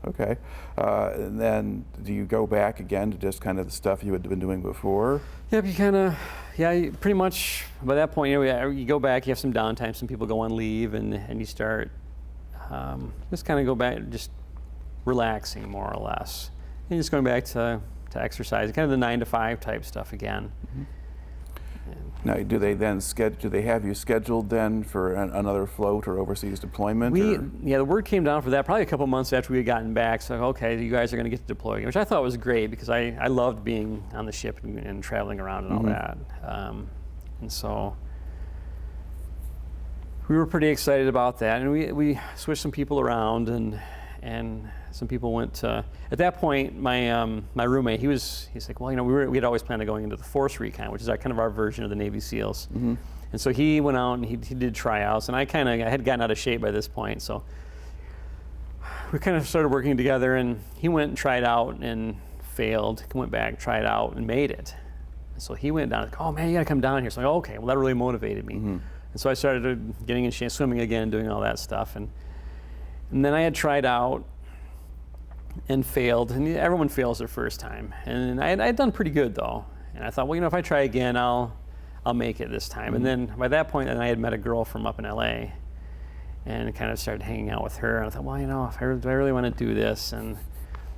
Okay, and then do you go back again to just kind of the stuff you had been doing before? Yep, you pretty much, by that point, you go back, you have some downtime, some people go on leave, and you start just kind of go back, just relaxing more or less. And just going back to exercise, kind of the 9 to 5 type stuff again. Now, do they have you scheduled then for another float or overseas deployment? The word came down for that probably a couple months after we had gotten back. So, okay, you guys are going to get to deploy again, which I thought was great because I loved being on the ship and traveling around and all that. And so we were pretty excited about that. And we switched some people around, and some people went to, at that point, my roommate, he's like, well, we had always planned on going into the Force Recon, which is our version of the Navy SEALs. And so he went out and he did tryouts, and I had gotten out of shape by this point, so we kind of started working together, and he went and tried out and failed, went back, tried out, and made it. And so he went down, like, oh man, you gotta come down here. So I'm like, okay, well that really motivated me. And so I started getting in shape, swimming again, doing all that stuff, and then I had tried out and failed, and everyone fails their first time. And I had done pretty good though, and I thought, well, if I try again, I'll make it this time. And then by that point, I had met a girl from up in LA, and kind of started hanging out with her. And I thought, well, do I really want to do this? And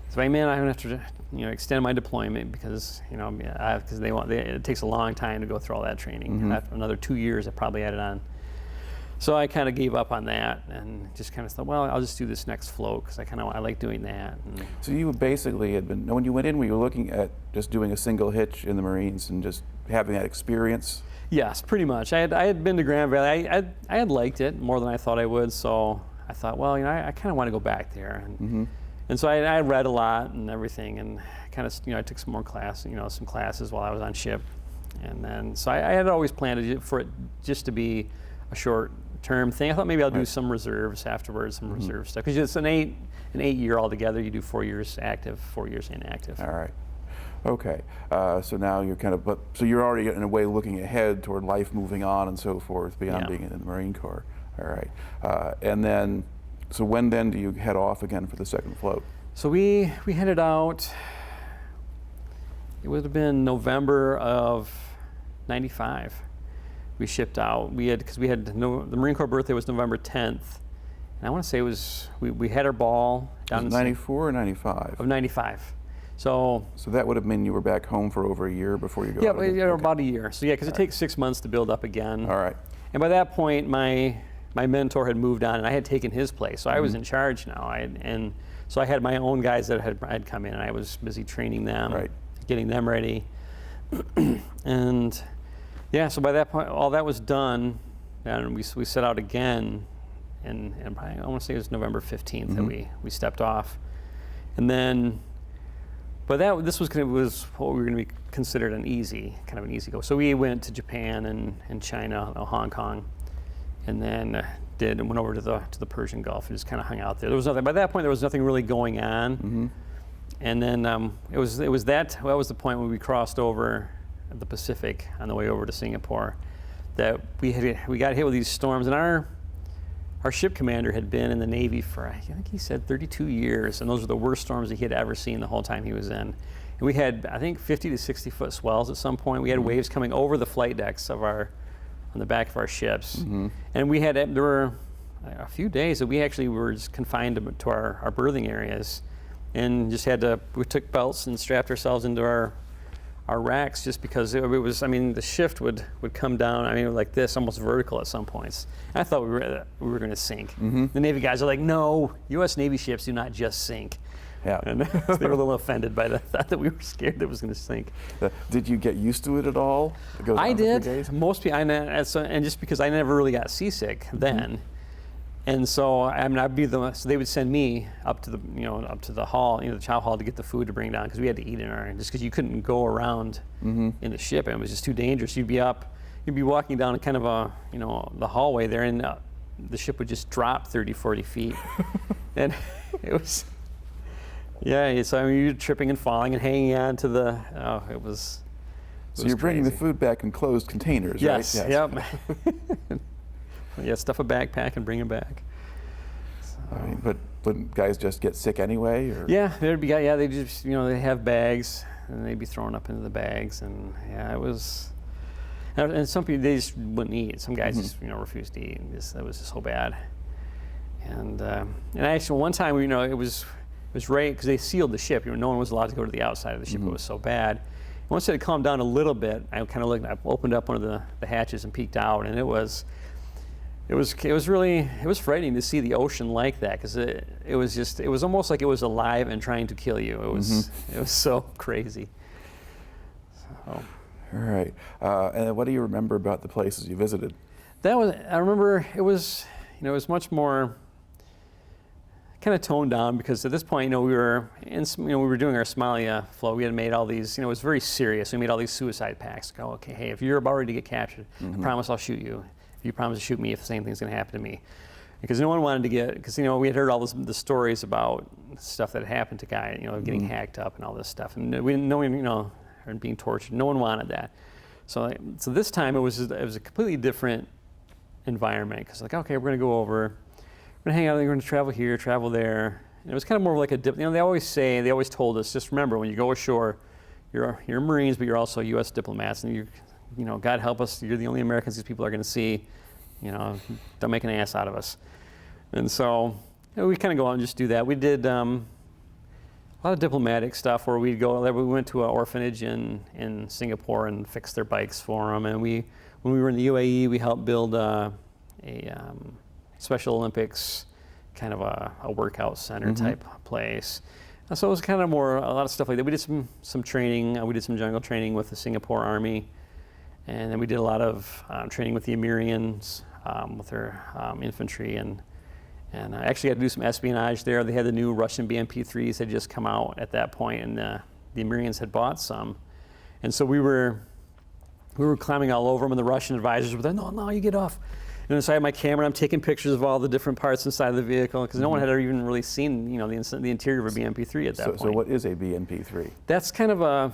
so I have to, extend my deployment because, because it takes a long time to go through all that training. And after another 2 years, I probably added on. So I kind of gave up on that and just kind of thought, well, I'll just do this next float because I like doing that. And so you basically had been, when you went in, were you looking at just doing a single hitch in the Marines and just having that experience? Yes, pretty much. I had been to Grand Valley. I had liked it more than I thought I would. So I thought, well, I kind of want to go back there. And so I read a lot and everything, and kind of, I took some more some classes while I was on ship. And then, so I had always planned for it just to be a short-term thing. I thought maybe I'll do some reserves afterwards, some reserve stuff. Because it's an eight year altogether. You do 4 years active, 4 years inactive. All right. Okay, so now you're kind of, so you're already in a way looking ahead toward life moving on and so forth beyond being in the Marine Corps. All right, and then, so when then do you head off again for the second float? So we headed out, it would have been November of '95. We shipped out. Because we had the Marine Corps birthday was November 10th. And I want to say it was, we had our ball down in 94 or 95? Of 95. So that would have meant you were back home for over a year before you go out? Yeah, about a year. So yeah, because it takes 6 months to build up again. All right. And by that point, my mentor had moved on, and I had taken his place. So I was in charge now. And so I had my own guys that had come in, and I was busy training them, getting them ready. And yeah, so by that point, all that was done, and we set out again, and probably, I want to say it was November 15th that we stepped off. And then, but this was what we were going to be considered kind of an easy go. So we went to Japan and China, Hong Kong, and then went over to the Persian Gulf and just kind of hung out there. There was nothing, by that point there was nothing really going on. And then that was the point when we crossed over the Pacific on the way over to Singapore, that we got hit with these storms, and our ship commander had been in the Navy for, I think he said 32 years, and those were the worst storms that he had ever seen the whole time he was in. And we had, I think, 50 to 60 foot swells at some point. We had waves coming over the flight decks on the back of our ships. And there were a few days that we actually were just confined to our berthing areas, and just we took belts and strapped ourselves into our racks, just because it was, I mean, the shift would come down, I mean, like this, almost vertical at some points. And I thought we were going to sink. The Navy guys are like, no, U.S. Navy ships do not just sink. Yeah. And they were a little offended by the thought that we were scared it was going to sink. Did you get used to it at all? I did. Most people, and just because I never really got seasick then. And so, I mean, so they would send me up to the hall, the chow hall, to get the food to bring down, because we had to eat just because you couldn't go around in the ship, and it was just too dangerous. You'd be walking down kind of the hallway there, and the ship would just drop 30, 40 feet. And it was, so I mean, you're tripping and falling and hanging on to it was So you're bringing the food back in closed containers, right? Yes, yep. Yeah, stuff a backpack and bring it back. So. I mean, but wouldn't guys just get sick anyway? Or? Yeah, they just, they have bags, and they'd be thrown up into the bags, and it was, and some people, they just wouldn't eat. Some guys just, refused to eat, and that was just so bad. And actually one time, it was right, because they sealed the ship, no one was allowed to go to the outside of the ship, it was so bad. Once it had calmed down a little bit, I kind of looked, I opened up one of the hatches and peeked out, and it was frightening to see the ocean like that, because it was almost like it was alive and trying to kill you. It was so crazy. So. All right. And what do you remember about the places you visited? I remember it was much more kind of toned down, because at this point, we were doing our Somalia flow. We had made all these, it was very serious. We made all these suicide pacts. Go, okay, hey, if you're about ready to get captured, I promise I'll shoot you. You promise to shoot me if the same thing's going to happen to me. Because no one wanted to because we had heard all the stories about stuff that had happened to guys, getting hacked up and all this stuff. And we didn't know, and being tortured. No one wanted that. So this time it was a completely different environment, because okay, we're going to go over, we're going to hang out, we're going to travel here, travel there. And it was kind of more like a dip. They always told us, just remember, when you go ashore, you're Marines, but you're also U.S. diplomats, and God help us, you're the only Americans these people are going to see. Don't make an ass out of us. And so we kind of go out and just do that. We did a lot of diplomatic stuff, where we went to an orphanage in Singapore and fixed their bikes for them. And when we were in the U.A.E, we helped build a Special Olympics kind of a workout center type place. So it was kind of a lot of stuff like that. We did some training. We did some jungle training with the Singapore Army. And then we did a lot of training with the Amirians, with their infantry, and I actually had to do some espionage there. They had the new Russian BMP-3s had just come out at that point, and the Amirians had bought some, and so we were climbing all over them, and the Russian advisors were like, no, you get off. And so I had my camera, I'm taking pictures of all the different parts inside of the vehicle, because no one had ever even really seen the interior of a BMP-3 at that point. So what is a BMP-3? That's kind of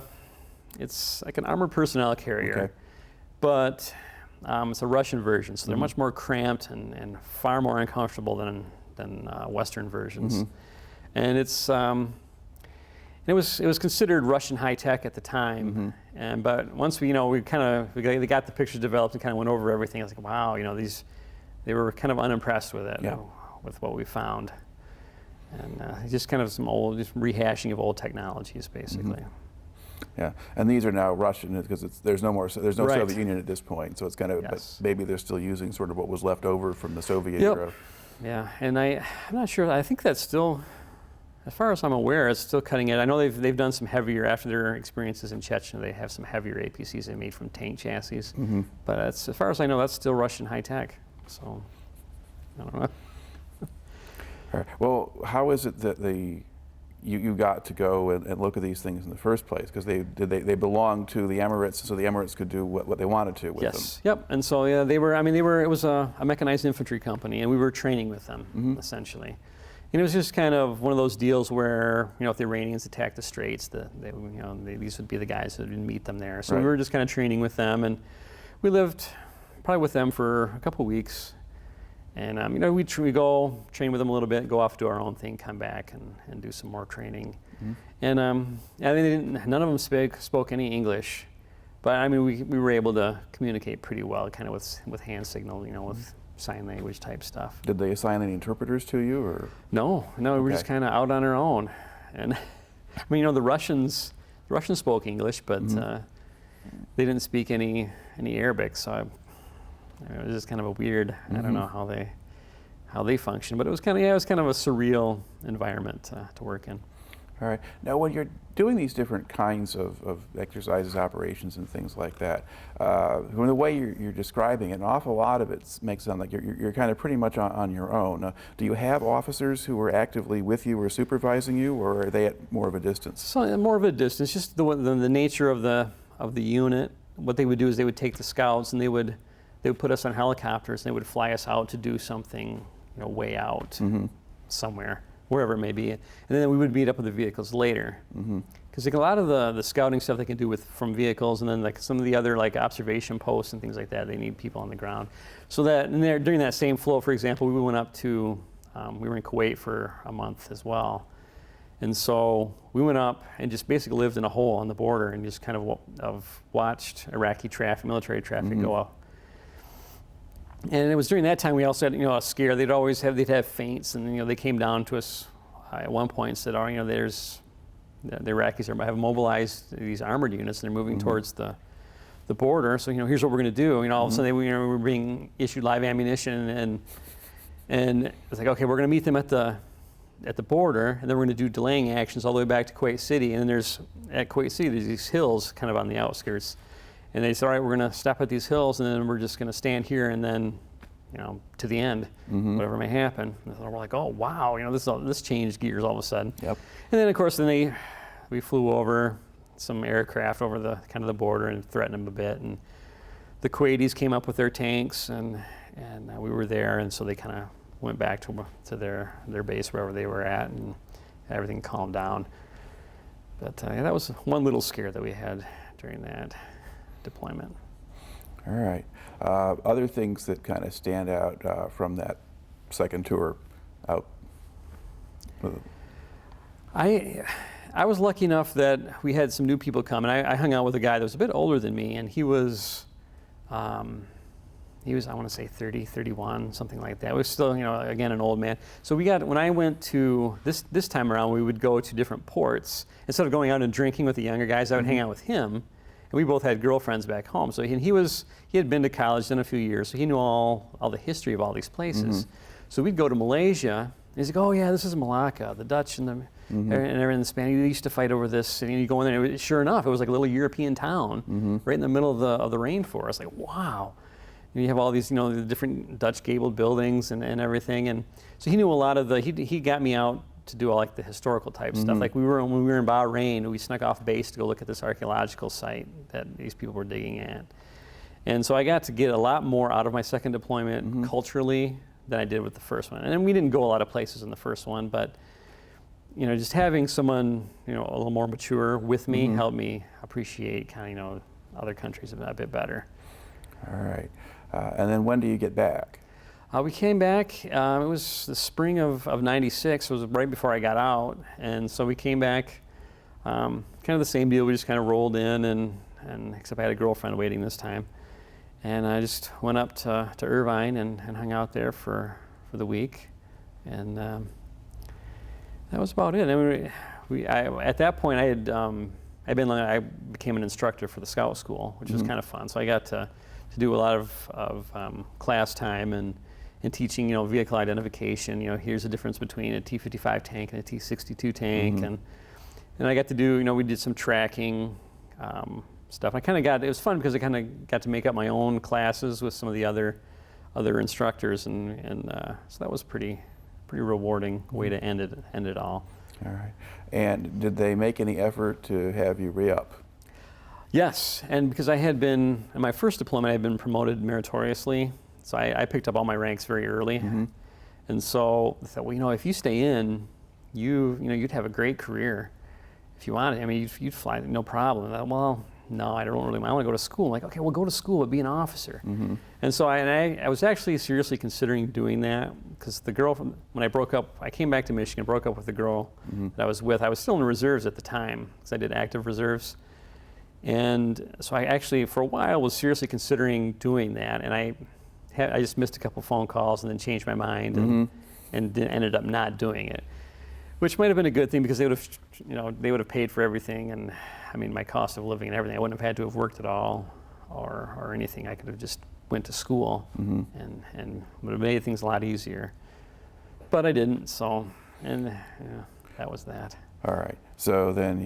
it's like an armored personnel carrier, Okay. but it's a Russian version, so they're much more cramped and far more uncomfortable than Western versions. And it was considered Russian high tech at the time, but once we they got the pictures developed and kind of went over everything, I was like, wow, they were kind of unimpressed with it, with what we found, and just kind of just rehashing of old technologies, basically. Yeah, and these are now Russian because there's no Right. Soviet Union at this point, so it's kind of, Yes. but maybe they're still using sort of what was left over from the Soviet era. Yeah, and I'm not sure. I think that's still, as far as I'm aware, it's still cutting edge. I know they've done some heavier, after their experiences in Chechnya, they have some heavier APCs they made from tank chassis. But as far as I know, that's still Russian high tech. So I don't know. All right. Well, how is it that you got to go and look at these things in the first place? Because they belonged to the Emirates, so the Emirates could do what they wanted to with them. Yep. And so yeah, they were. It was a mechanized infantry company, and we were training with them essentially. And it was just kind of one of those deals where, if the Iranians attacked the Straits, these would be the guys that would meet them there. So we were just kind of training with them, and we lived probably with them for a couple of weeks. And we go train with them a little bit, go off, do our own thing, come back and do some more training. And none of them spoke any English, but we were able to communicate pretty well, kind of with hand signal, with sign language type stuff. Did they assign any interpreters to you, or? No, we were just kind of out on our own. And the Russians spoke English, but they didn't speak any Arabic, so it was just kind of a weird. I don't know how they function, but it was kind of a surreal environment to work in. All right. Now, when you're doing these different kinds of exercises, operations, and things like that, from the way you're describing it, an awful lot of it makes it sound like you're kind of pretty much on your own. Do you have officers who are actively with you or supervising you, or are they at more of a distance? So more of a distance, just the nature of the unit. What they would do is they would take the scouts and they would put us on helicopters and they would fly us out to do something, way out somewhere, wherever it may be. And then we would meet up with the vehicles later. Because a lot of the scouting stuff they can do from vehicles, and then some of the other observation posts and things like that, they need people on the ground. So that during that same flow, for example, we went up to, we were in Kuwait for a month as well. And so we went up and just basically lived in a hole on the border and just kind of watched Iraqi traffic, military traffic go up. And it was during that time we also had, a scare. They'd have feints, and they came down to us at one point and said, the Iraqis have mobilized these armored units and they're moving towards the border. So here's what we're going to do. All of a sudden we were being issued live ammunition, and it's like, okay, we're going to meet them at the border, and then we're going to do delaying actions all the way back to Kuwait City. And then at Kuwait City there's these hills kind of on the outskirts. And they said, all right, we're going to stop at these hills, and then we're just going to stand here, and then, to the end, whatever may happen. And so we're like, oh wow, this changed gears all of a sudden. Yep. And then of course, we flew over some aircraft over the kind of the border and threatened them a bit. And the Kuwaitis came up with their tanks, and we were there, and so they kind of went back to their base wherever they were at, and everything calmed down. But that was one little scare that we had during that deployment. All right. Other things that kind of stand out from that second tour out? I was lucky enough that we had some new people come, and I hung out with a guy that was a bit older than me, and he was I want to say 30, 31, something like that. He was still, again, an old man. So when I went to, this time around, we would go to different ports. Instead of going out and drinking with the younger guys, I would hang out with him. And we both had girlfriends back home. So he had been to college in a few years, so he knew all the history of all these places. So we'd go to Malaysia, and he's like, oh yeah, this is Malacca, the Dutch and everything, the Spanish, they used to fight over this. And you go in there, and sure enough, it was like a little European town, right in the middle of the rainforest. Like, wow. And you have all these, the different Dutch gabled buildings and everything. And so he knew a lot of he got me out to do all the historical type stuff. Like when we were in Bahrain, we snuck off base to go look at this archaeological site that these people were digging at. And so I got to get a lot more out of my second deployment culturally than I did with the first one. And then we didn't go a lot of places in the first one, but just having someone, a little more mature with me helped me appreciate kind of, other countries a bit better. All right. And then when do you get back? We came back, it was the spring of '96, it was right before I got out, and so we came back, kind of the same deal, we just kind of rolled in, and except I had a girlfriend waiting this time, and I just went up to Irvine and hung out there for the week, and that was about it. At that point I became an instructor for the Scout School, which was kind of fun, so I got to do a lot of class time and teaching, vehicle identification. Here's the difference between a T-55 tank and a T-62 tank, and I got to do, we did some tracking stuff. It was fun because I kind of got to make up my own classes with some of the other instructors, and so that was pretty rewarding way to end it all. All right. And did they make any effort to have you re-up? Yes, and because I had been, in my first deployment, I had been promoted meritoriously, so I picked up all my ranks very early. And so I thought, well, if you stay in, you'd have a great career. If you wanted, you'd fly, no problem. I thought, well, no, I don't really, I want to go to school. I'm like, okay, well, go to school, but be an officer. And so I was actually seriously considering doing that, because the girl, when I broke up, I came back to Michigan, broke up with the girl that I was with. I was still in the reserves at the time, because I did active reserves. And so I actually, for a while, was seriously considering doing that, and I just missed a couple phone calls and then changed my mind and ended up not doing it, which might have been a good thing, because they would have paid for everything, and my cost of living and everything. I wouldn't have had to have worked at all or anything. I could have just went to school and would have made things a lot easier. But I didn't, so, and that was that. All right. So then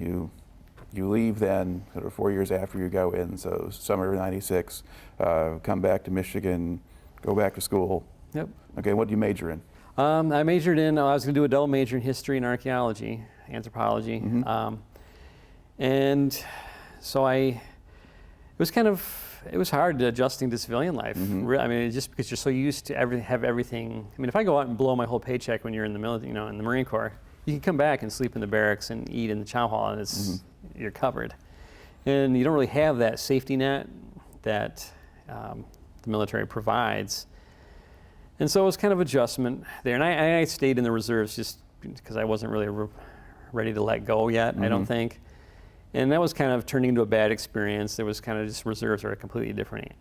you leave then, sort of 4 years after you go in, so summer of '96, come back to Michigan, go back to school. Yep. Okay, what do you major in? I majored in, I was going to do a double major in history and archaeology, anthropology. And so it was hard adjusting to civilian life. Just because you're so used to have everything. If I go out and blow my whole paycheck when you're in the military, in the Marine Corps, you can come back and sleep in the barracks and eat in the chow hall, and you're covered. And you don't really have that safety net that the military provides. And so it was kind of adjustment there. And I stayed in the reserves just because I wasn't really ready to let go yet, I don't think. And that was kind of turning into a bad experience. There was kind of just, reserves are a completely different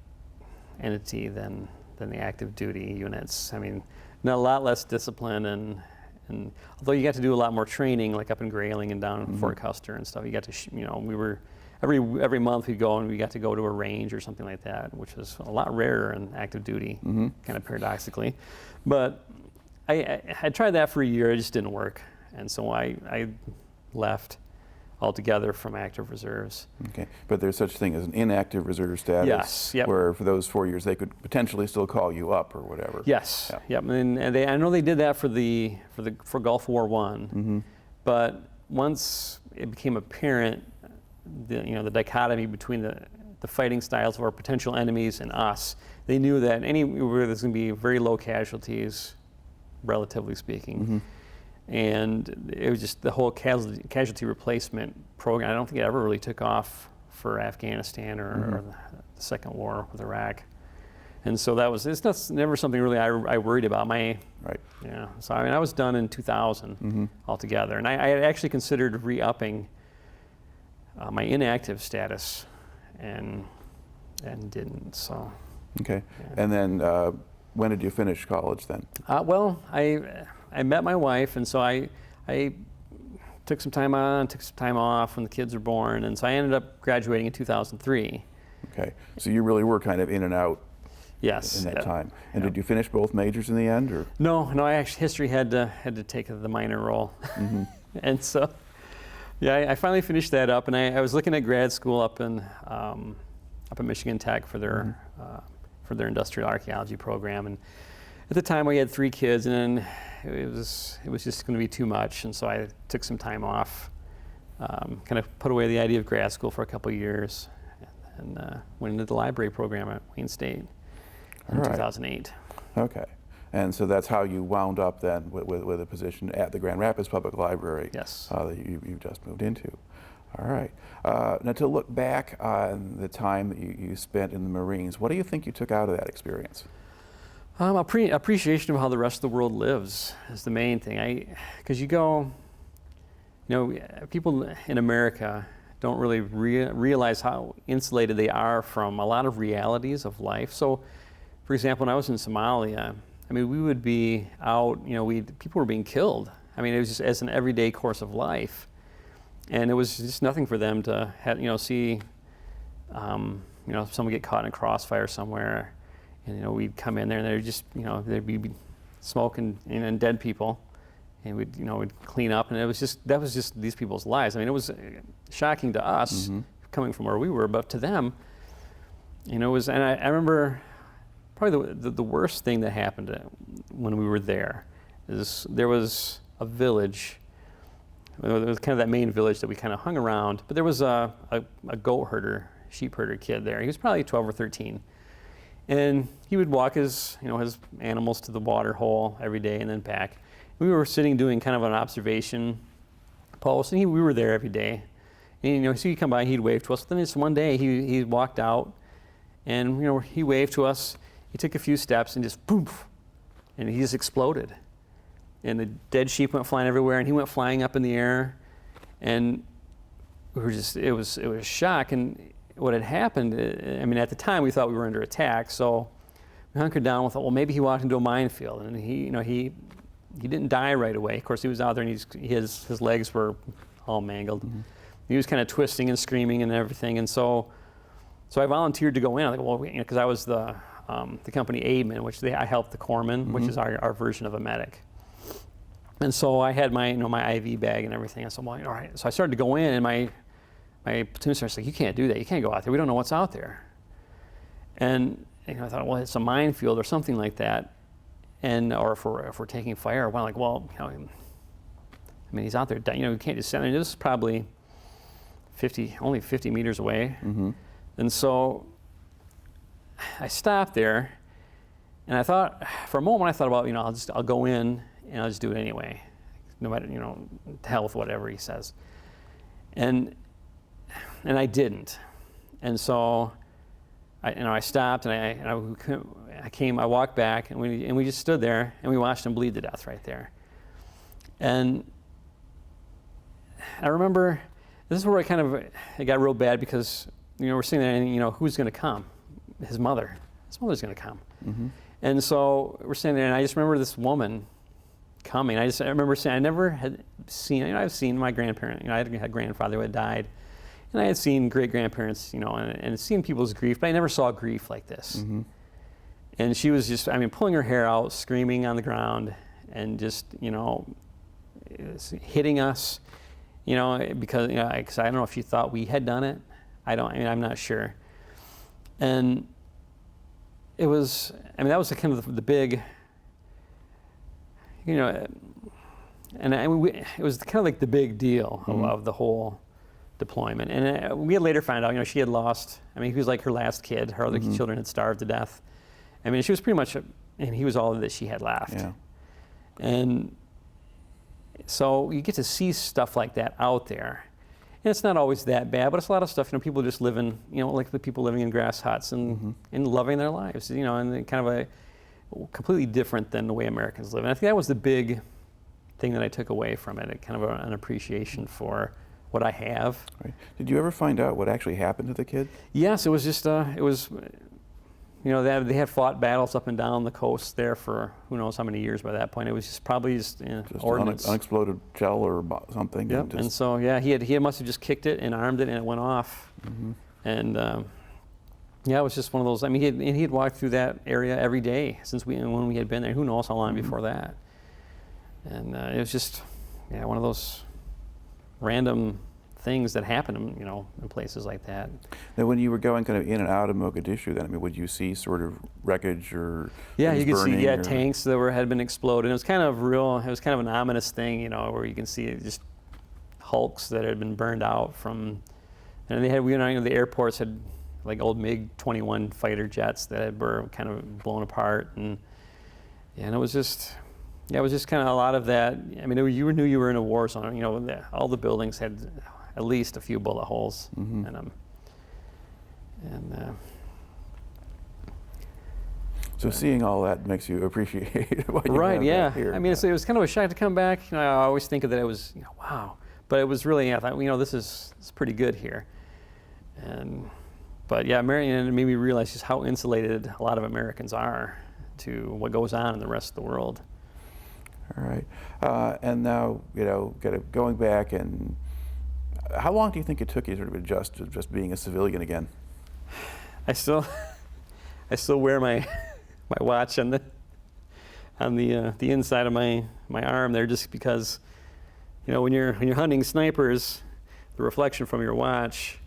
entity than the active duty units. A lot less discipline, and although you got to do a lot more training, like up in Grayling and down in Fort Custer and stuff, you got to, we were, every month we'd go and we got to go to a range or something like that, which was a lot rarer in active duty, kind of paradoxically. But I tried that for a year, it just didn't work. And so I left altogether from active reserves. Okay, but there's such a thing as an inactive reserve status. Yes, yep. Where for those 4 years they could potentially still call you up or whatever. Yes, yep. And I know they did that for Gulf War I, but once it became apparent, the dichotomy between the fighting styles of our potential enemies and us, they knew that anywhere there's going to be very low casualties, relatively speaking. And it was just the whole casualty replacement program. I don't think it ever really took off for Afghanistan or the second war with Iraq. And so it's never something really I worried about. So I was done in 2000 altogether. And I had actually considered re-upping my inactive status and didn't, so. Okay, and then when did you finish college then? Well, I met my wife, and so I took some time on, took some time off when the kids were born, and so I ended up graduating in 2003. Okay, so you really were kind of in and out. Yes. In that time. And did you finish both majors in the end, or? No, history had to take the minor role. And so, I finally finished that up, and I was looking at grad school up in Michigan Tech for their industrial archaeology program, and at the time we had 3 kids, and it was just going to be too much, and so I took some time off, kind of put away the idea of grad school for a couple of years, and went into the library program at Wayne State in 2008. Okay, And so that's how you wound up then with a position at the Grand Rapids Public Library. Yes. That you've just moved into. All right. Now to look back on the time that you spent in the Marines, what do you think you took out of that experience? Appreciation of how the rest of the world lives is the main thing. Because you go, people in America don't really realize how insulated they are from a lot of realities of life. So, for example, when I was in Somalia, I mean, we would be out, people were being killed. I mean, it was just as an everyday course of life. And it was just nothing for them to have, see, someone get caught in a crossfire somewhere. And, we'd come in there and there'd just, there'd be smoke and dead people. And we'd clean up, and that was just these people's lives. I mean, it was shocking to us coming from where we were, but to them, it was. And I remember probably the worst thing that happened when we were there is there was a village. It was kind of that main village that we kind of hung around, but there was a goat herder, sheep herder kid there. He was probably 12 or 13, and he would walk his animals to the water hole every day and then back. We were sitting doing kind of an observation post, and we were there every day. And so he'd come by, he'd wave to us. Then just one day he walked out, and he waved to us. He took a few steps and just poof, and he just exploded. And the dead sheep went flying everywhere, and he went flying up in the air, and it was shock. And what had happened, I mean, at the time we thought we were under attack, so we hunkered down. We thought, well, maybe he walked into a minefield, and he didn't die right away. Of course, he was out there, and his legs were all mangled. Mm-hmm. He was kind of twisting and screaming and everything. And so I volunteered to go in. I'm like, well, because I was the company aidman, which I helped the corpsman, which is our version of a medic. And so I had my my IV bag and everything. And so I'm like, all right. So I started to go in, and my platoon sergeant's like, you can't do that. You can't go out there. We don't know what's out there. And I thought, well, it's a minefield or something like that. Or if we're taking fire, well, like, well, I mean, he's out there, you can't just sit there. This is probably only 50 meters away. Mm-hmm. And so I stopped there, and I thought, for a moment, I thought about, I'll go in and I'll just do it anyway, no matter, to hell with whatever he says. And I didn't. And so I stopped, and I walked back, and we just stood there, and we watched him bleed to death right there. And I remember, this is where it got real bad, because we're sitting there, and who's going to come? His mother. His mother's going to come. Mm-hmm. And so we're sitting there, and I just remember this woman coming. I remember saying, I never had seen. I've seen my grandparent. I had a grandfather who had died. And I had seen great-grandparents, and seen people's grief, but I never saw grief like this. Mm-hmm. And she was just, pulling her hair out, screaming on the ground, and just, hitting us, because I don't know if she thought we had done it. I'm not sure. And it was, that was kind of the big, and it was kind of like the big deal of the whole deployment. And we had later found out, she had lost, he was like her last kid. Her other children had starved to death. She was pretty much, and he was all that she had left. Yeah. And so you get to see stuff like that out there. And it's not always that bad, but it's a lot of stuff, people just living, like the people living in grass huts and loving their lives, and kind of a completely different than the way Americans live. And I think that was the big thing that I took away from it, kind of an appreciation for what I have. Right. Did you ever find out what actually happened to the kid? Yes, it was just, they had fought battles up and down the coast there for who knows how many years by that point. It was probably just ordnance. Unexploded shell or something. Yep. And so, he must have just kicked it and armed it, and it went off. Mm-hmm. And it was just one of those. He had walked through that area every day when we had been there. Who knows how long before that. And it was just, one of those random things that happen, in places like that. Now, when you were going kind of in and out of Mogadishu, then would you see sort of wreckage or you could see tanks that had been exploded. It was kind of an ominous thing, where you can see just hulks that had been burned out from, and they had the airports had like old MiG-21 fighter jets that were kind of blown apart, and Yeah, and it was just kind of a lot of that. I mean, you knew you were in a war zone. You know, all the buildings had at least a few bullet holes in them. And so seeing all that makes you appreciate what you right, have yeah. back here. I mean, it was kind of a shock to come back. You know, I always think of that it was, you know, wow. But it was really, I thought, you know, this is pretty good here. But yeah, Marion, it made me realize just how insulated a lot of Americans are to what goes on in the rest of the world. All right. And now, you know, kind of going back, and how long do you think it took you to sort of adjust to just being a civilian again? I still wear my watch on the inside of my arm there, just because, you know, when you're hunting snipers, the reflection from your watch,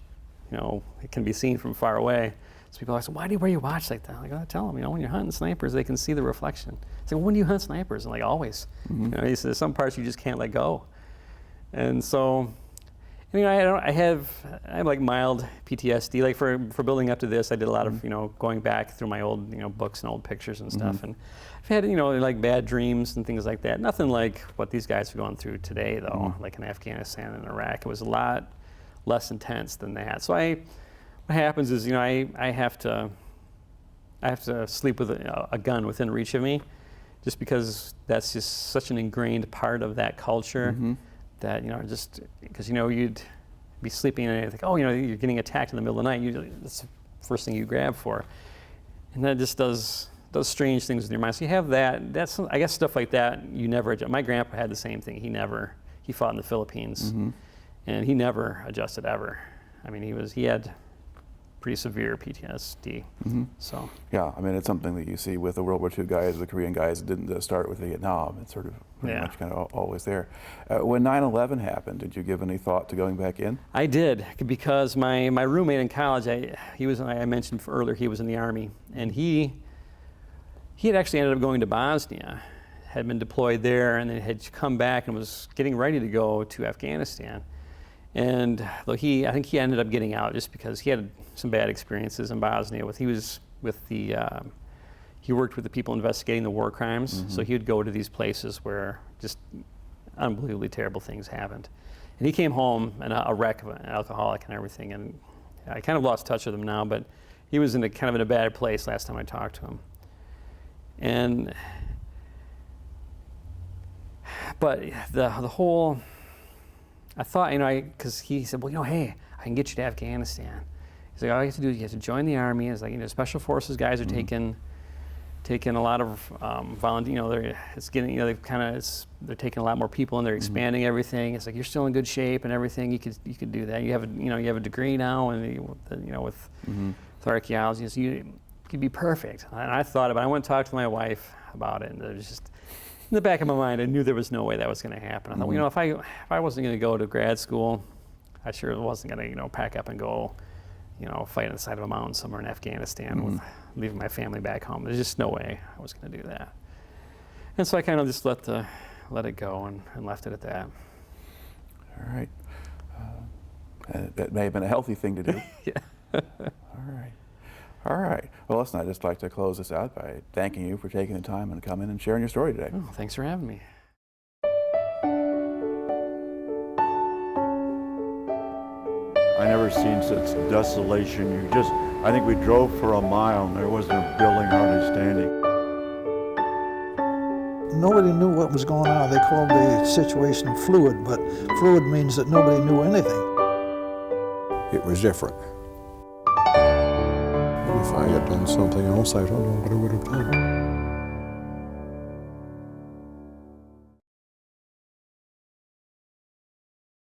you know, it can be seen from far away. So people ask, why do you wear your watch like that? I'm like, I tell them, you know, when you're hunting snipers, they can see the reflection. It's like, when do you hunt snipers? I'm like, always. You know, he says, some parts you just can't let go. And so, you know, I have like mild PTSD. Like for building up to this, I did a lot of, you know, going back through my old, you know, books and old pictures and stuff. And I've had, you know, like bad dreams and things like that. Nothing like what these guys are going through today, though, like in Afghanistan and Iraq. It was a lot less intense than that. So what happens is, you know, I have to sleep with a gun within reach of me, just because that's just such an ingrained part of that culture. That, you know, just because, you know, you'd be sleeping and you think, oh, you know, you're getting attacked in the middle of the night. That's the first thing you grab for, and that just does strange things with your mind. So you have that. That's, I guess, stuff like that. You never adjust. My grandpa had the same thing. He fought in the Philippines, and he never adjusted ever. I mean, he had pretty severe PTSD. So yeah, I mean, it's something that you see with the World War II guys, the Korean guys. It didn't start with Vietnam. It's sort of pretty much kind of always there. When 9/11 happened, did you give any thought to going back in? I did, because my roommate in college, I mentioned earlier, he was in the Army, and he had actually ended up going to Bosnia, had been deployed there, and then had come back and was getting ready to go to Afghanistan. And though I think he ended up getting out just because he had some bad experiences in Bosnia. He worked with the people investigating the war crimes, so he would go to these places where just unbelievably terrible things happened. And he came home and a wreck, an alcoholic and everything. And I kind of lost touch with him now, but he was in a bad place last time I talked to him. But the whole, I thought, you know, because he said, well, you know, hey, I can get you to Afghanistan. He's like, all you have to do is you have to join the Army. It's like, you know, Special Forces guys are taking a lot of volunteer. You know, they're taking a lot more people and they're expanding everything. It's like, you're still in good shape and everything. You could do that. You have a degree now, and with archaeology, so you could be perfect. And I thought about it. I went and talked to my wife about it, and it was just, in the back of my mind, I knew there was no way that was going to happen. I thought, well, you know, if I wasn't going to go to grad school, I sure wasn't going to, you know, pack up and go, you know, fight on the side of a mountain somewhere in Afghanistan with leaving my family back home. There's just no way I was going to do that. And so I kind of just let it go and left it at that. All right. That may have been a healthy thing to do. Yeah. All right. Well, listen, I'd just like to close this out by thanking you for taking the time and coming and sharing your story today. Oh, thanks for having me. I never seen such desolation. I think we drove for a mile and there wasn't a building hardly standing. Nobody knew what was going on. They called the situation fluid, but fluid means that nobody knew anything. It was different. If I had done something else, I don't know what I would have done.